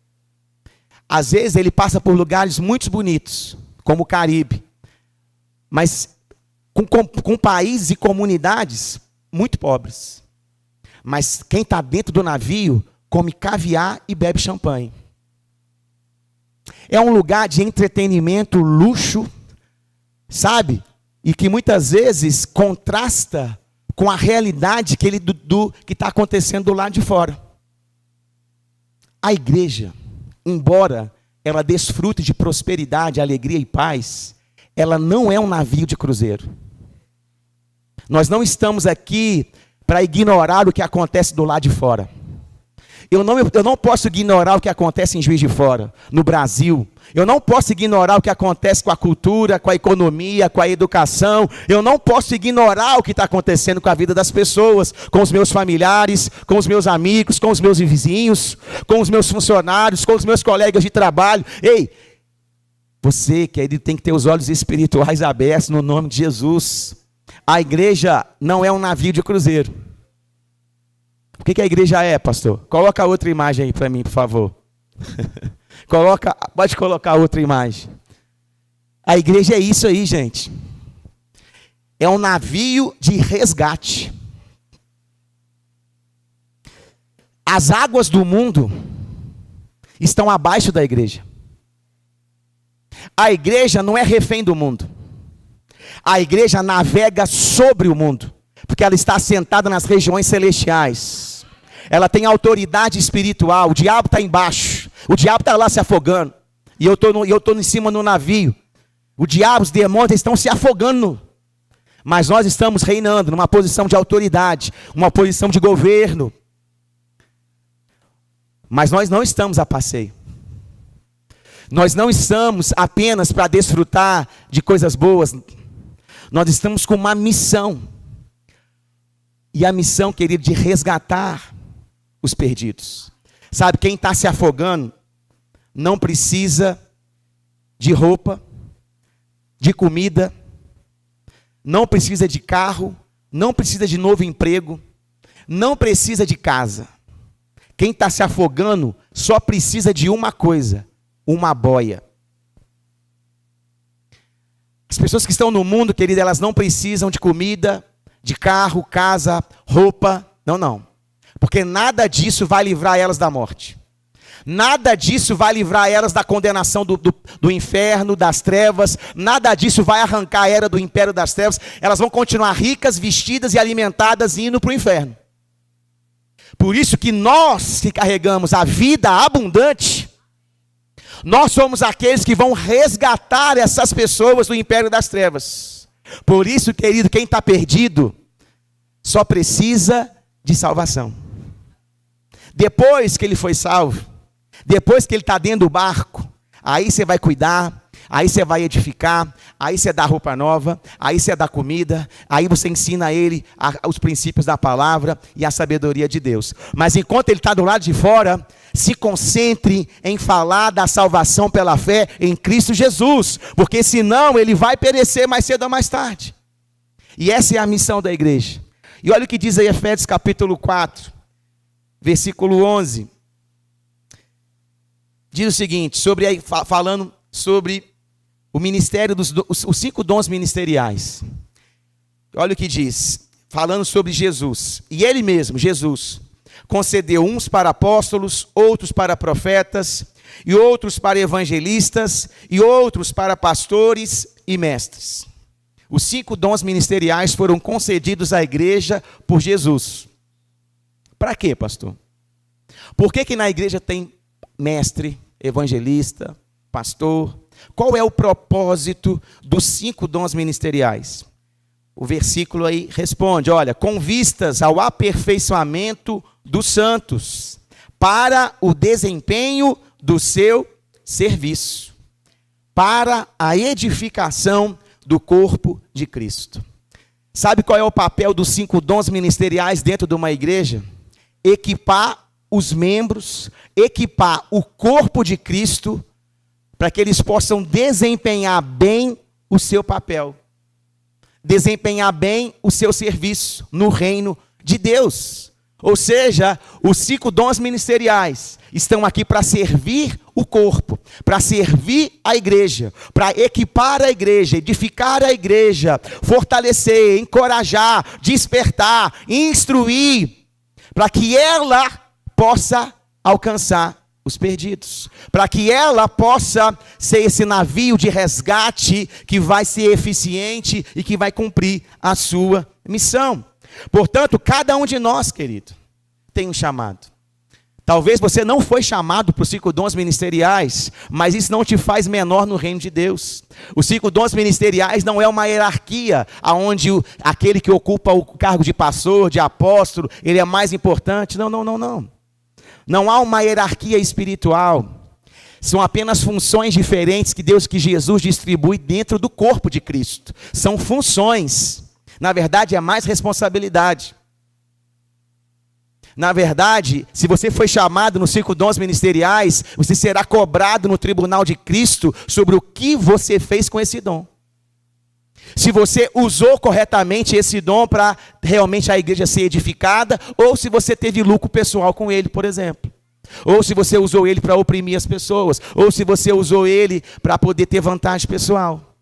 Às vezes ele passa por lugares muito bonitos, como o Caribe. Mas com países e comunidades muito pobres. Mas quem está dentro do navio come caviar e bebe champanhe. É um lugar de entretenimento, luxo, sabe? E que muitas vezes contrasta com a realidade que está acontecendo do lado de fora. A igreja, embora ela desfrute de prosperidade, alegria e paz, ela não é um navio de cruzeiro. Nós não estamos aqui para ignorar o que acontece do lado de fora. Eu não posso ignorar o que acontece em Juiz de Fora, no Brasil. Eu não posso ignorar o que acontece com a cultura, com a economia, com a educação. Eu não posso ignorar o que está acontecendo com a vida das pessoas, com os meus familiares, com os meus amigos, com os meus vizinhos, com os meus funcionários, com os meus colegas de trabalho. Ei, você, querido, tem que ter os olhos espirituais abertos no nome de Jesus. A igreja não é um navio de cruzeiro. O que a igreja é, pastor? Coloca outra imagem aí para mim, por favor. Pode colocar outra imagem. A igreja é isso aí, gente. É um navio de resgate. As águas do mundo estão abaixo da igreja. A igreja não é refém do mundo. A igreja navega sobre o mundo, porque ela está assentada nas regiões celestiais. Ela tem autoridade espiritual. O diabo está embaixo. O diabo está lá se afogando. E eu estou em cima no navio. O diabo, os demônios estão se afogando. Mas nós estamos reinando numa posição de autoridade, uma posição de governo. Mas nós não estamos a passeio. Nós não estamos apenas para desfrutar de coisas boas. Nós estamos com uma missão. E a missão, querido, de resgatar os perdidos. Sabe, quem está se afogando não precisa de roupa, de comida, não precisa de carro, não precisa de novo emprego, não precisa de casa. Quem está se afogando só precisa de uma coisa: uma boia. As pessoas que estão no mundo, querido, elas não precisam de comida, de carro, casa, roupa. Não. Porque nada disso vai livrar elas da morte. Nada disso vai livrar elas da condenação do inferno, das trevas. Nada disso vai arrancar ela do império das trevas. Elas vão continuar ricas, vestidas e alimentadas e indo para o inferno. Por isso que nós que carregamos a vida abundante, nós somos aqueles que vão resgatar essas pessoas do império das trevas. Por isso, querido, quem está perdido só precisa de salvação. Depois que ele foi salvo, depois que ele está dentro do barco, aí você vai cuidar, aí você vai edificar, aí você dá roupa nova, aí você dá comida, aí você ensina a ele os princípios da palavra e a sabedoria de Deus. Mas enquanto ele está do lado de fora, se concentre em falar da salvação pela fé em Cristo Jesus, porque senão ele vai perecer mais cedo ou mais tarde. E essa é a missão da igreja. E olha o que diz aí Efésios capítulo 4, versículo 11. Diz o seguinte, falando sobre o ministério, os 5 dons ministeriais. Olha o que diz, falando sobre Jesus. E ele mesmo, Jesus, concedeu uns para apóstolos, outros para profetas, e outros para evangelistas, e outros para pastores e mestres. Os 5 dons ministeriais foram concedidos à igreja por Jesus. Para quê, pastor? Por que na igreja tem mestre, evangelista, pastor? Qual é o propósito dos 5 dons ministeriais? O versículo aí responde, olha, com vistas ao aperfeiçoamento dos santos, para o desempenho do seu serviço, para a edificação do corpo de Cristo. Sabe qual é o papel dos 5 dons ministeriais dentro de uma igreja? Equipar os membros, equipar o corpo de Cristo, para que eles possam desempenhar bem o seu papel, desempenhar bem o seu serviço no reino de Deus. Ou seja, os 5 dons ministeriais estão aqui para servir o corpo, para servir a igreja, para equipar a igreja, edificar a igreja, fortalecer, encorajar, despertar, instruir, para que ela possa alcançar os perdidos, para que ela possa ser esse navio de resgate que vai ser eficiente e que vai cumprir a sua missão. Portanto, cada um de nós, querido, tem um chamado. Talvez você não foi chamado para os 5 dons ministeriais, mas isso não te faz menor no reino de Deus. Os 5 dons ministeriais não é uma hierarquia, onde aquele que ocupa o cargo de pastor, de apóstolo, ele é mais importante. Não. Não há uma hierarquia espiritual. São apenas funções diferentes que Jesus distribui dentro do corpo de Cristo. São funções. Na verdade, é mais responsabilidade. Na verdade, se você foi chamado nos 5 dons ministeriais, você será cobrado no tribunal de Cristo sobre o que você fez com esse dom. Se você usou corretamente esse dom para realmente a igreja ser edificada, ou se você teve lucro pessoal com ele, por exemplo. Ou se você usou ele para oprimir as pessoas, ou se você usou ele para poder ter vantagem pessoal.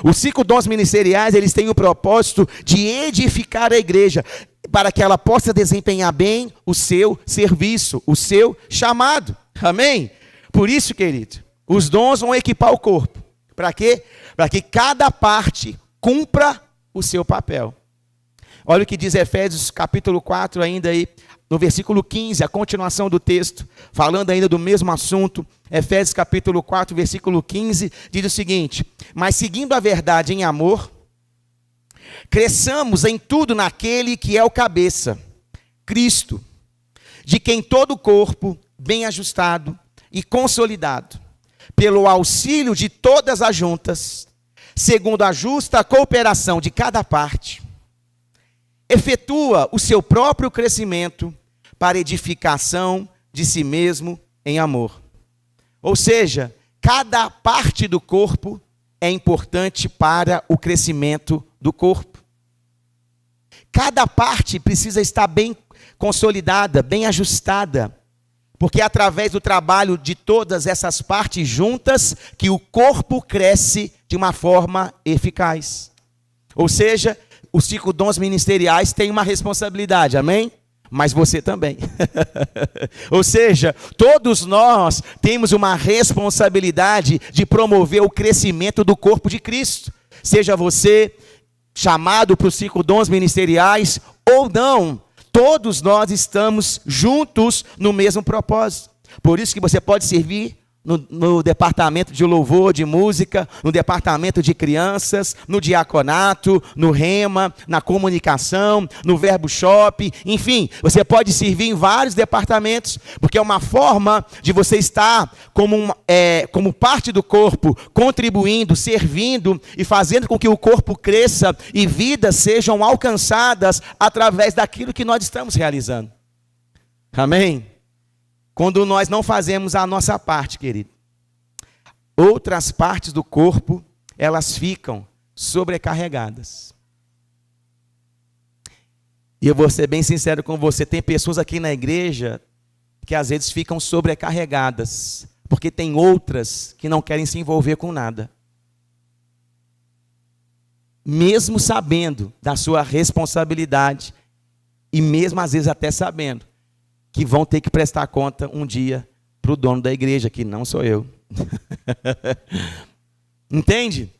Os 5 dons ministeriais, eles têm o propósito de edificar a igreja, para que ela possa desempenhar bem o seu serviço, o seu chamado. Amém? Por isso, querido, os dons vão equipar o corpo. Para quê? Para que cada parte cumpra o seu papel. Olha o que diz Efésios capítulo 4, ainda aí, no versículo 15, a continuação do texto, falando ainda do mesmo assunto. Efésios capítulo 4, versículo 15, diz o seguinte: mas seguindo a verdade em amor, cresçamos em tudo naquele que é o cabeça, Cristo, de quem todo o corpo, bem ajustado e consolidado, pelo auxílio de todas as juntas, segundo a justa cooperação de cada parte, efetua o seu próprio crescimento para edificação de si mesmo em amor. Ou seja, cada parte do corpo é importante para o crescimento do corpo. Cada parte precisa estar bem consolidada, bem ajustada, porque é através do trabalho de todas essas partes juntas que o corpo cresce de uma forma eficaz. Ou seja, os 5 dons ministeriais têm uma responsabilidade, amém? Mas você também. Ou seja, todos nós temos uma responsabilidade de promover o crescimento do corpo de Cristo. Seja você chamado para os 5 dons ministeriais ou não, todos nós estamos juntos no mesmo propósito. Por isso que você pode servir no departamento de louvor, de música, no departamento de crianças, no diaconato, no rema, na comunicação, no verbo shop, enfim, você pode servir em vários departamentos, porque é uma forma de você estar como parte do corpo, contribuindo, servindo e fazendo com que o corpo cresça e vidas sejam alcançadas através daquilo que nós estamos realizando. Amém? Quando nós não fazemos a nossa parte, querido, outras partes do corpo, elas ficam sobrecarregadas. E eu vou ser bem sincero com você, tem pessoas aqui na igreja que às vezes ficam sobrecarregadas, porque tem outras que não querem se envolver com nada. Mesmo sabendo da sua responsabilidade, e mesmo às vezes até sabendo, que vão ter que prestar conta um dia para o dono da igreja, que não sou eu. Entende?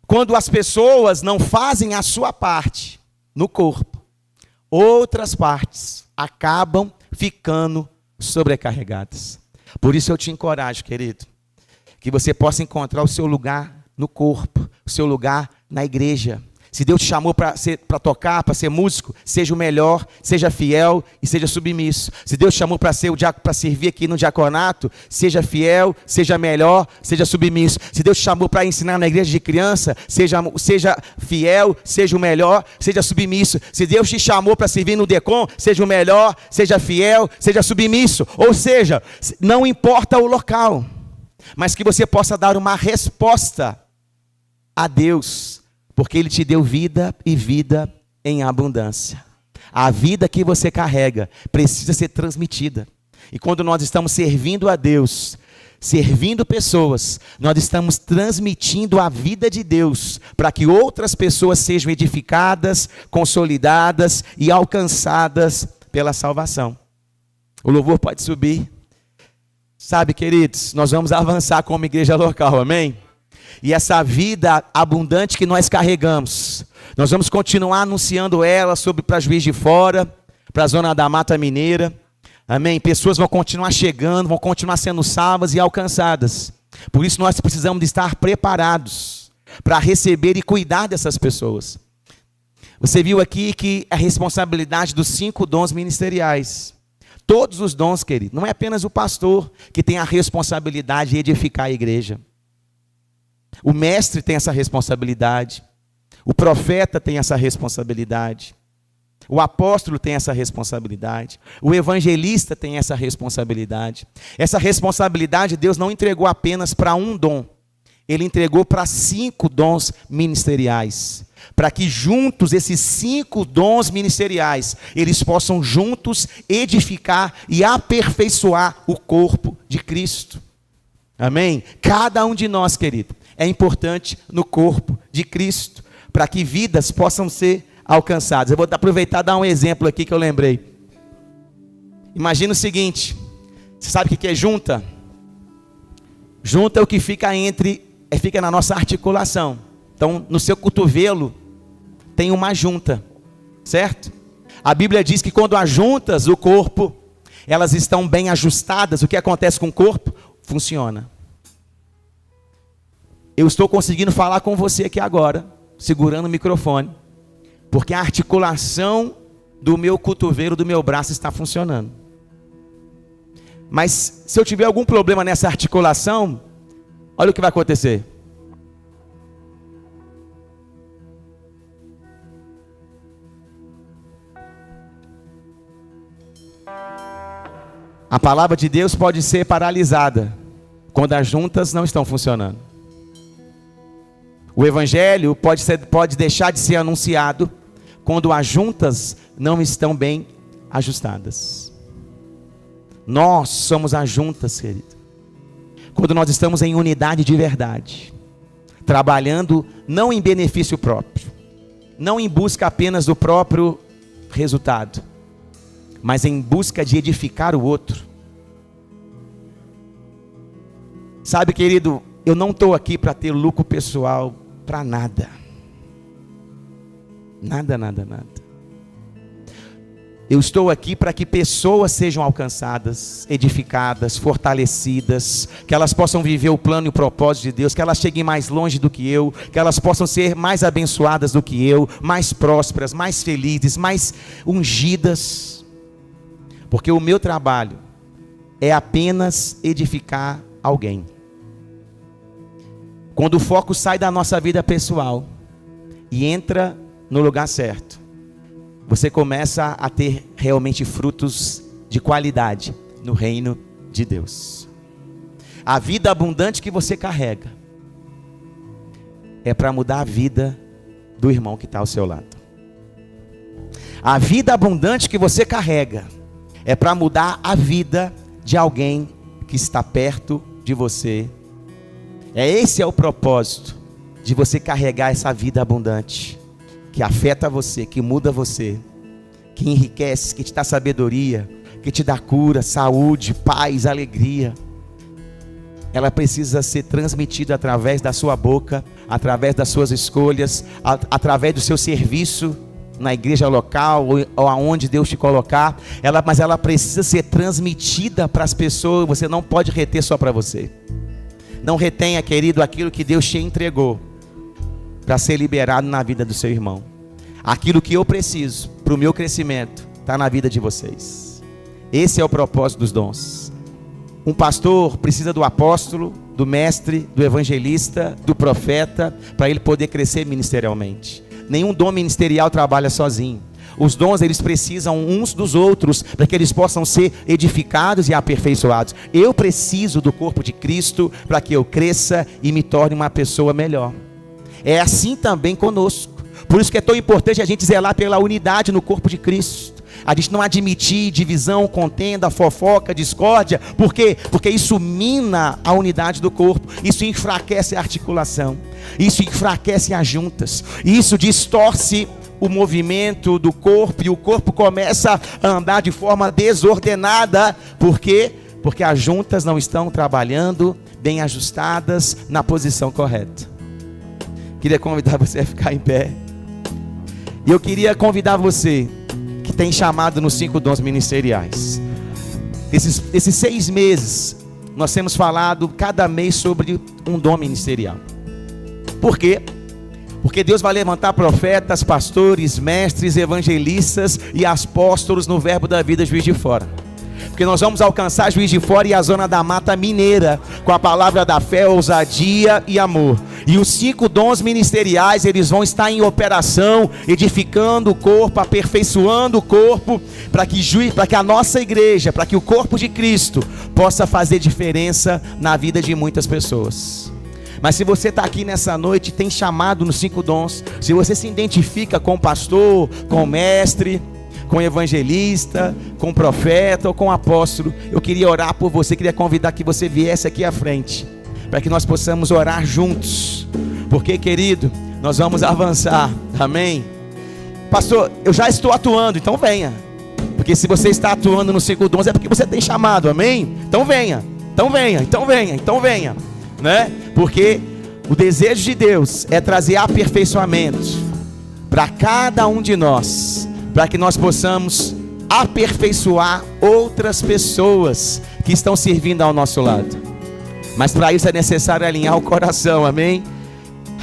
Quando as pessoas não fazem a sua parte no corpo, outras partes acabam ficando sobrecarregadas. Por isso eu te encorajo, querido, que você possa encontrar o seu lugar no corpo, o seu lugar na igreja. Se Deus te chamou para tocar, para ser músico, seja o melhor, seja fiel e seja submisso. Se Deus te chamou para servir aqui no diaconato, seja fiel, seja melhor, seja submisso. Se Deus te chamou para ensinar na igreja de criança, seja fiel, seja o melhor, seja submisso. Se Deus te chamou para servir no DECOM, seja o melhor, seja fiel, seja submisso. Ou seja, não importa o local, mas que você possa dar uma resposta a Deus, porque Ele te deu vida e vida em abundância. A vida que você carrega precisa ser transmitida. E quando nós estamos servindo a Deus, servindo pessoas, nós estamos transmitindo a vida de Deus para que outras pessoas sejam edificadas, consolidadas e alcançadas pela salvação. O louvor pode subir. Sabe, queridos, nós vamos avançar como igreja local, amém? E essa vida abundante que nós carregamos, nós vamos continuar anunciando ela para Juiz de Fora, para a zona da Mata Mineira. Amém? Pessoas vão continuar chegando, vão continuar sendo salvas e alcançadas. Por isso nós precisamos de estar preparados para receber e cuidar dessas pessoas. Você viu aqui que a responsabilidade dos 5 dons ministeriais. Todos os dons, querido. Não é apenas o pastor que tem a responsabilidade de edificar a igreja. O mestre tem essa responsabilidade. O profeta tem essa responsabilidade. O apóstolo tem essa responsabilidade. O evangelista tem essa responsabilidade. Essa responsabilidade Deus não entregou apenas para um dom. Ele entregou para 5 dons ministeriais. Para que juntos, esses 5 dons ministeriais, eles possam juntos edificar e aperfeiçoar o corpo de Cristo. Amém? Cada um de nós, querido, é importante no corpo de Cristo. Para que vidas possam ser alcançadas. Eu vou aproveitar e dar um exemplo aqui que eu lembrei. Imagina o seguinte. Você sabe o que é junta? Junta é o que fica fica na nossa articulação. Então, no seu cotovelo tem uma junta, certo? A Bíblia diz que quando as juntas do corpo, elas estão bem ajustadas, o que acontece com o corpo? Funciona. Eu estou conseguindo falar com você aqui agora, segurando o microfone, porque a articulação do meu cotovelo, do meu braço está funcionando. Mas se eu tiver algum problema nessa articulação, olha o que vai acontecer. A palavra de Deus pode ser paralisada quando as juntas não estão funcionando. O evangelho pode deixar de ser anunciado quando as juntas não estão bem ajustadas. Nós somos as juntas, querido. Quando nós estamos em unidade de verdade, trabalhando não em benefício próprio, não em busca apenas do próprio resultado, mas em busca de edificar o outro. Sabe, querido, eu não estou aqui para ter lucro pessoal, para nada. Nada, nada, nada. Eu estou aqui para que pessoas sejam alcançadas, edificadas, fortalecidas, que elas possam viver o plano e o propósito de Deus, que elas cheguem mais longe do que eu, que elas possam ser mais abençoadas do que eu, mais prósperas, mais felizes, mais ungidas. Porque o meu trabalho é apenas edificar alguém. Quando o foco sai da nossa vida pessoal e entra no lugar certo, você começa a ter realmente frutos de qualidade no reino de Deus. A vida abundante que você carrega é para mudar a vida do irmão que está ao seu lado. A vida abundante que você carrega é para mudar a vida de alguém que está perto de você. Esse é o propósito de você carregar essa vida abundante, que afeta você, que muda você, que enriquece, que te dá sabedoria, que te dá cura, saúde, paz, alegria. Ela precisa ser transmitida através da sua boca, através das suas escolhas, através do seu serviço na igreja local ou aonde Deus te colocar. Mas ela precisa ser transmitida para as pessoas. Você não pode reter só para você. Não retenha, querido, aquilo que Deus te entregou para ser liberado na vida do seu irmão. Aquilo que eu preciso para o meu crescimento está na vida de vocês. Esse é o propósito dos dons. Um pastor precisa do apóstolo, do mestre, do evangelista, do profeta, para ele poder crescer ministerialmente. Nenhum dom ministerial trabalha sozinho. Os dons, eles precisam uns dos outros, para que eles possam ser edificados e aperfeiçoados. Eu preciso do corpo de Cristo, para que eu cresça e me torne uma pessoa melhor. É assim também conosco. Por isso que é tão importante a gente zelar pela unidade no corpo de Cristo. A gente não admitir divisão, contenda, fofoca, discórdia. Por quê? Porque isso mina a unidade do corpo. Isso enfraquece a articulação. Isso enfraquece as juntas. Isso distorce o movimento do corpo. E o corpo começa a andar de forma desordenada. Por quê? Porque as juntas não estão trabalhando bem ajustadas na posição correta. Queria convidar você a ficar em pé. E eu queria convidar você que tem chamado nos 5 dons ministeriais. Esses 6 meses, nós temos falado cada mês sobre um dom ministerial. Por quê? Porque Deus vai levantar profetas, pastores, mestres, evangelistas e apóstolos no Verbo da Vida Juiz de Fora. Porque nós vamos alcançar Juiz de Fora e a zona da Mata Mineira com a palavra da fé, ousadia e amor. E os 5 dons ministeriais, eles vão estar em operação, edificando o corpo, aperfeiçoando o corpo, para que a nossa igreja, para que o corpo de Cristo possa fazer diferença na vida de muitas pessoas. Mas se você está aqui nessa noite, tem chamado nos 5 dons, se você se identifica com o pastor, com o mestre, com o evangelista, com o profeta ou com o apóstolo, eu queria orar por você, queria convidar que você viesse aqui à frente, para que nós possamos orar juntos, porque, querido, nós vamos avançar, amém? Pastor, eu já estou atuando, então venha, porque se você está atuando nos 5 dons, é porque você tem chamado, amém? Então venha, então venha, então venha, então venha, né? Porque o desejo de Deus é trazer aperfeiçoamento para cada um de nós, para que nós possamos aperfeiçoar outras pessoas que estão servindo ao nosso lado. Mas para isso é necessário alinhar o coração, amém?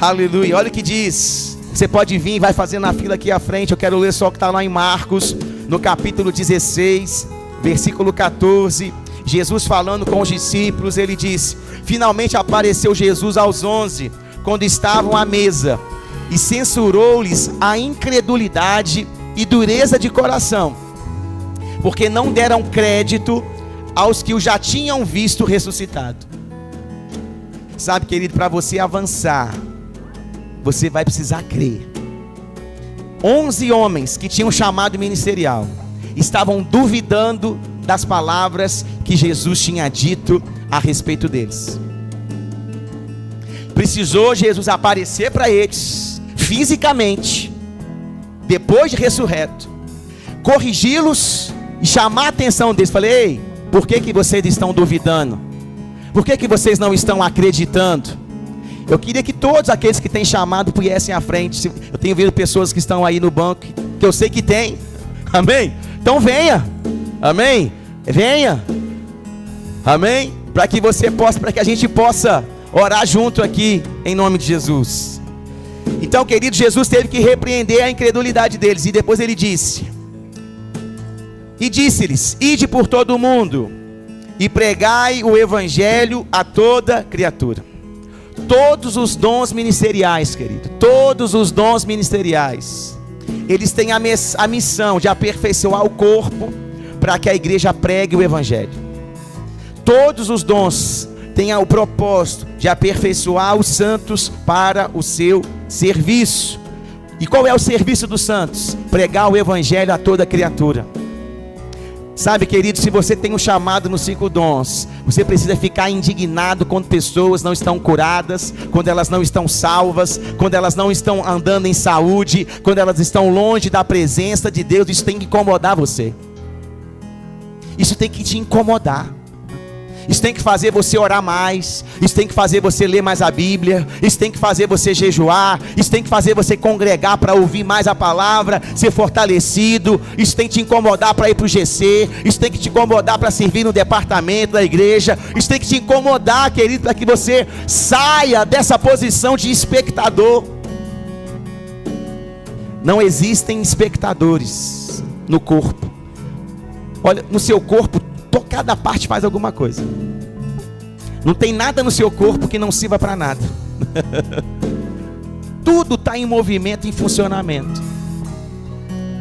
Aleluia, olha o que diz. Você pode vir, vai fazendo a fila aqui à frente. Eu quero ler só o que está lá em Marcos, no capítulo 16, versículo 14. Jesus falando com os discípulos, ele disse: finalmente apareceu Jesus aos 11, quando estavam à mesa, e censurou-lhes a incredulidade e dureza de coração, porque não deram crédito aos que o já tinham visto ressuscitado. Sabe, querido, para você avançar, você vai precisar crer. 11 homens que tinham chamado ministerial estavam duvidando das palavras que Jesus tinha dito a respeito deles. Precisou Jesus aparecer para eles fisicamente, depois de ressurreto, corrigi-los e chamar a atenção deles. Falei: ei, por que vocês estão duvidando? Por que vocês não estão acreditando? Eu queria que todos aqueles que têm chamado viessem à frente. Eu tenho visto pessoas que estão aí no banco, que eu sei que tem, amém? Então venha, amém? Venha, amém? Para que você possa, para que a gente possa orar junto aqui, em nome de Jesus. Então, querido, Jesus teve que repreender a incredulidade deles, e depois ele disse: e disse-lhes: ide por todo o mundo e pregai o evangelho a toda criatura. Todos os dons ministeriais, querido, todos os dons ministeriais, eles têm a missão de aperfeiçoar o corpo, para que a igreja pregue o evangelho. Todos os dons têm o propósito de aperfeiçoar os santos para o seu serviço. E qual é o serviço dos santos? Pregar o evangelho a toda criatura. Sabe, querido, se você tem um chamado nos 5 dons, você precisa ficar indignado quando pessoas não estão curadas, quando elas não estão salvas, quando elas não estão andando em saúde, quando elas estão longe da presença de Deus. Isso tem que incomodar você. Isso tem que te incomodar. Isso tem que fazer você orar mais. Isso tem que fazer você ler mais a Bíblia. Isso tem que fazer você jejuar. Isso tem que fazer você congregar para ouvir mais a palavra, ser fortalecido. Isso tem que te incomodar para ir para o GC. Isso tem que te incomodar para servir no departamento da igreja. Isso tem que te incomodar, querido, para que você saia dessa posição de espectador. Não existem espectadores no corpo. Olha, no seu corpo, cada parte faz alguma coisa. Não tem nada no seu corpo que não sirva para nada. Tudo está em movimento, em funcionamento.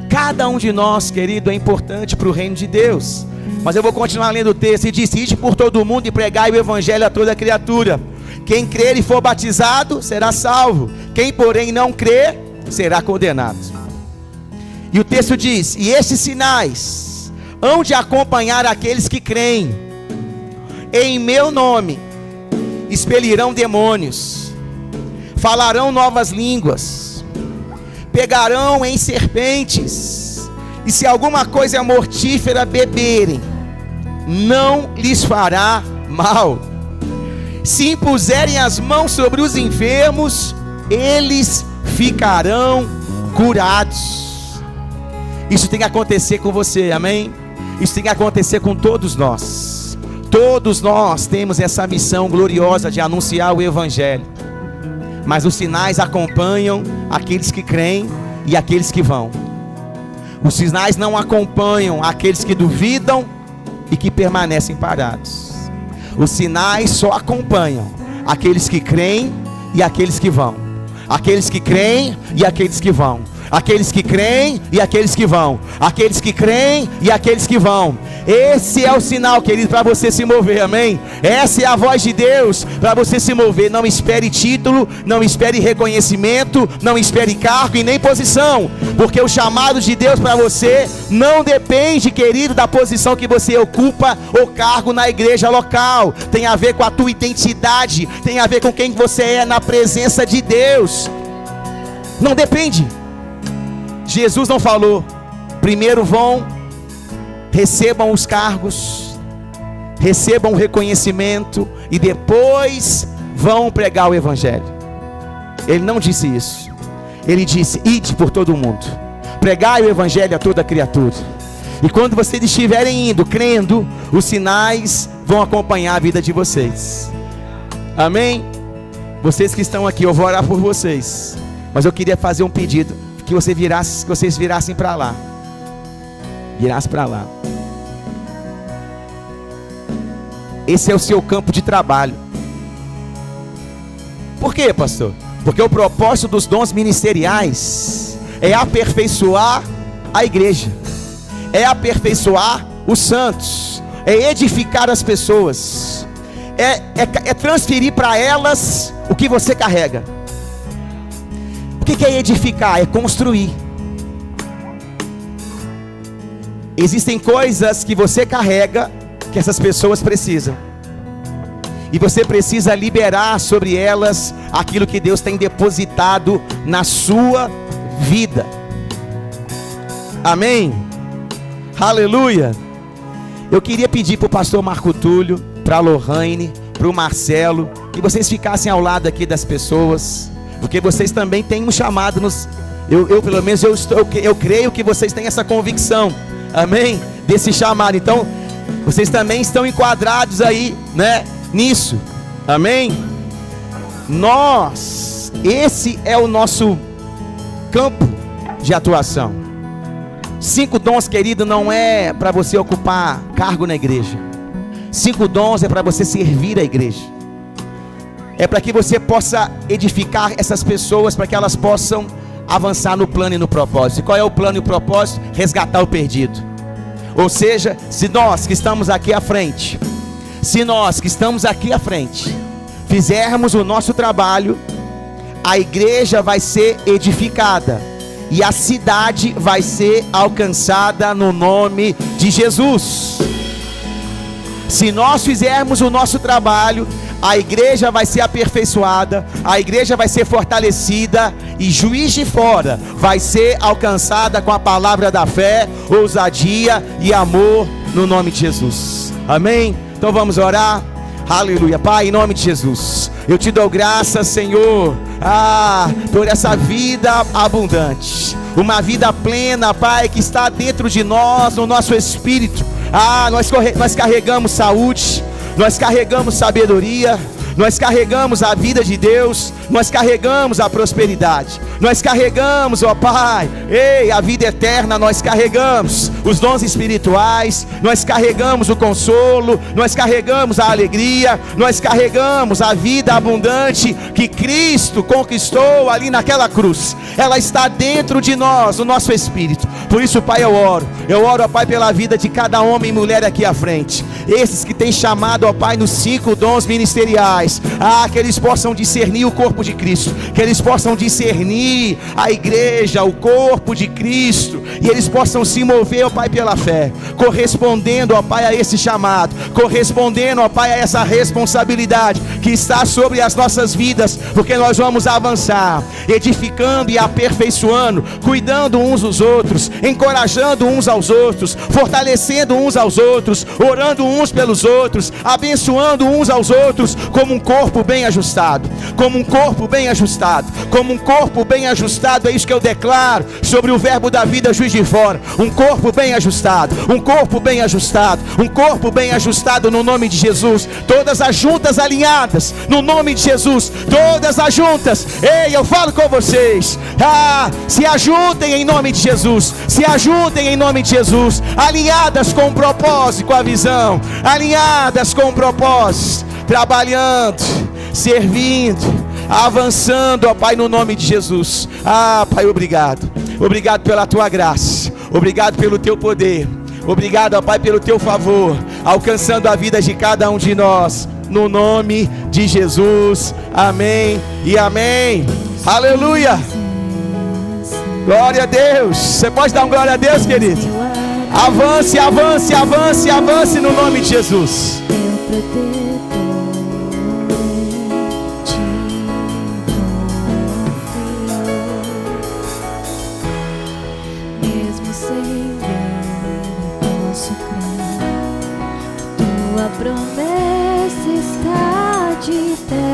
Cada um de nós, querido, é importante para o reino de Deus. Mas eu vou continuar lendo o texto. E disse: ide por todo o mundo e pregai o evangelho a toda criatura. Quem crer e for batizado será salvo. Quem porém não crer será condenado. E o texto diz: e estes sinais hão de acompanhar aqueles que creem. Em meu nome expelirão demônios, falarão novas línguas, pegarão em serpentes, e se alguma coisa mortífera beberem, não lhes fará mal. Se impuserem as mãos sobre os enfermos, eles ficarão curados. Isso tem que acontecer com você, amém? Isso tem que acontecer com todos nós. Todos nós temos essa missão gloriosa de anunciar o Evangelho. Mas os sinais acompanham aqueles que creem e aqueles que vão. Os sinais não acompanham aqueles que duvidam e que permanecem parados. Os sinais só acompanham aqueles que creem e aqueles que vão. Aqueles que creem e aqueles que vão. Aqueles que creem e aqueles que vão. Aqueles que creem e aqueles que vão. Esse é o sinal, querido, para você se mover, amém? Essa é a voz de Deus para você se mover. Não espere título, não espere reconhecimento, não espere cargo e nem posição, porque o chamado de Deus para você não depende, querido, da posição que você ocupa ou cargo na igreja local. Tem a ver com a tua identidade, tem a ver com quem você é na presença de Deus. Não depende. Jesus não falou: primeiro vão, recebam os cargos, recebam o reconhecimento e depois vão pregar o Evangelho. Ele não disse isso. Ele disse: ide por todo o mundo, pregai o Evangelho a toda criatura. E quando vocês estiverem indo, crendo, os sinais vão acompanhar a vida de vocês. Amém? Vocês que estão aqui, eu vou orar por vocês, mas eu queria fazer um pedido, que vocês virassem para lá. Virassem para lá. Esse é o seu campo de trabalho. Por quê, pastor? Porque o propósito dos dons ministeriais é aperfeiçoar a igreja, é aperfeiçoar os santos, é edificar as pessoas, é transferir para elas o que você carrega. O que é edificar? É construir. Existem coisas que você carrega que essas pessoas precisam, e você precisa liberar sobre elas aquilo que Deus tem depositado na sua vida. Amém? Aleluia. Eu queria pedir para o pastor Marco Túlio, para a Lohane, para o Marcelo, que vocês ficassem ao lado aqui das pessoas, porque vocês também têm um chamado eu pelo menos eu creio que vocês têm essa convicção, amém? Desse chamado. Então vocês também estão enquadrados aí, né, nisso, amém? Esse é o nosso campo de atuação. 5 dons, querido, não é para você ocupar cargo na igreja. 5 dons é para você servir a igreja. É para que você possa edificar essas pessoas, para que elas possam avançar no plano e no propósito. E qual é o plano e o propósito? Resgatar o perdido. Ou seja, se nós que estamos aqui à frente, fizermos o nosso trabalho, a igreja vai ser edificada e a cidade vai ser alcançada no nome de Jesus. Se nós fizermos o nosso trabalho, a igreja vai ser aperfeiçoada, a igreja vai ser fortalecida, e Juiz de Fora vai ser alcançada com a palavra da fé, ousadia e amor no nome de Jesus. Amém? Então vamos orar. Aleluia. Pai, em nome de Jesus, eu te dou graças, Senhor, por essa vida abundante, uma vida plena, Pai, que está dentro de nós, no nosso espírito. Nós carregamos saúde, nós carregamos sabedoria, nós carregamos a vida de Deus, nós carregamos a prosperidade, nós carregamos, ó Pai, a vida eterna, nós carregamos os dons espirituais, nós carregamos o consolo, nós carregamos a alegria, nós carregamos a vida abundante que Cristo conquistou ali naquela cruz. Ela está dentro de nós, no nosso espírito. Por isso, Pai, eu oro, ó Pai, pela vida de cada homem e mulher aqui à frente. esses que tem chamado, ó Pai, nos 5 dons ministeriais, que eles possam discernir o corpo de Cristo, que eles possam discernir a igreja, o corpo de Cristo, e eles possam se mover, ó Pai, pela fé, correspondendo, ó Pai, a esse chamado, correspondendo, ó Pai, a essa responsabilidade que está sobre as nossas vidas, porque nós vamos avançar, edificando e aperfeiçoando, cuidando uns dos outros, encorajando uns aos outros, fortalecendo uns aos outros, orando uns pelos outros, abençoando uns aos outros, como um corpo bem ajustado, como um corpo bem ajustado, como um corpo bem ajustado. É isso que eu declaro sobre o Verbo da Vida Juiz de Fora, um corpo bem ajustado, um corpo bem ajustado, um corpo bem ajustado no nome de Jesus. Todas as juntas alinhadas no nome de Jesus, todas as juntas, ei, eu falo com vocês, se ajuntem em nome de Jesus, se ajuntem em nome de Jesus, alinhadas com o propósito, com a visão, alinhadas com o propósito, trabalhando, servindo, avançando, ó Pai, no nome de Jesus. Pai, obrigado pela tua graça, obrigado pelo teu poder, obrigado, ó Pai, pelo teu favor, alcançando a vida de cada um de nós, no nome de Jesus, amém e amém. Aleluia, glória a Deus. Você pode dar um glória a Deus, querido? Avance, avance, avance, avance no nome de Jesus. Mesmo sem ver, posso crer. Tua promessa está de pé.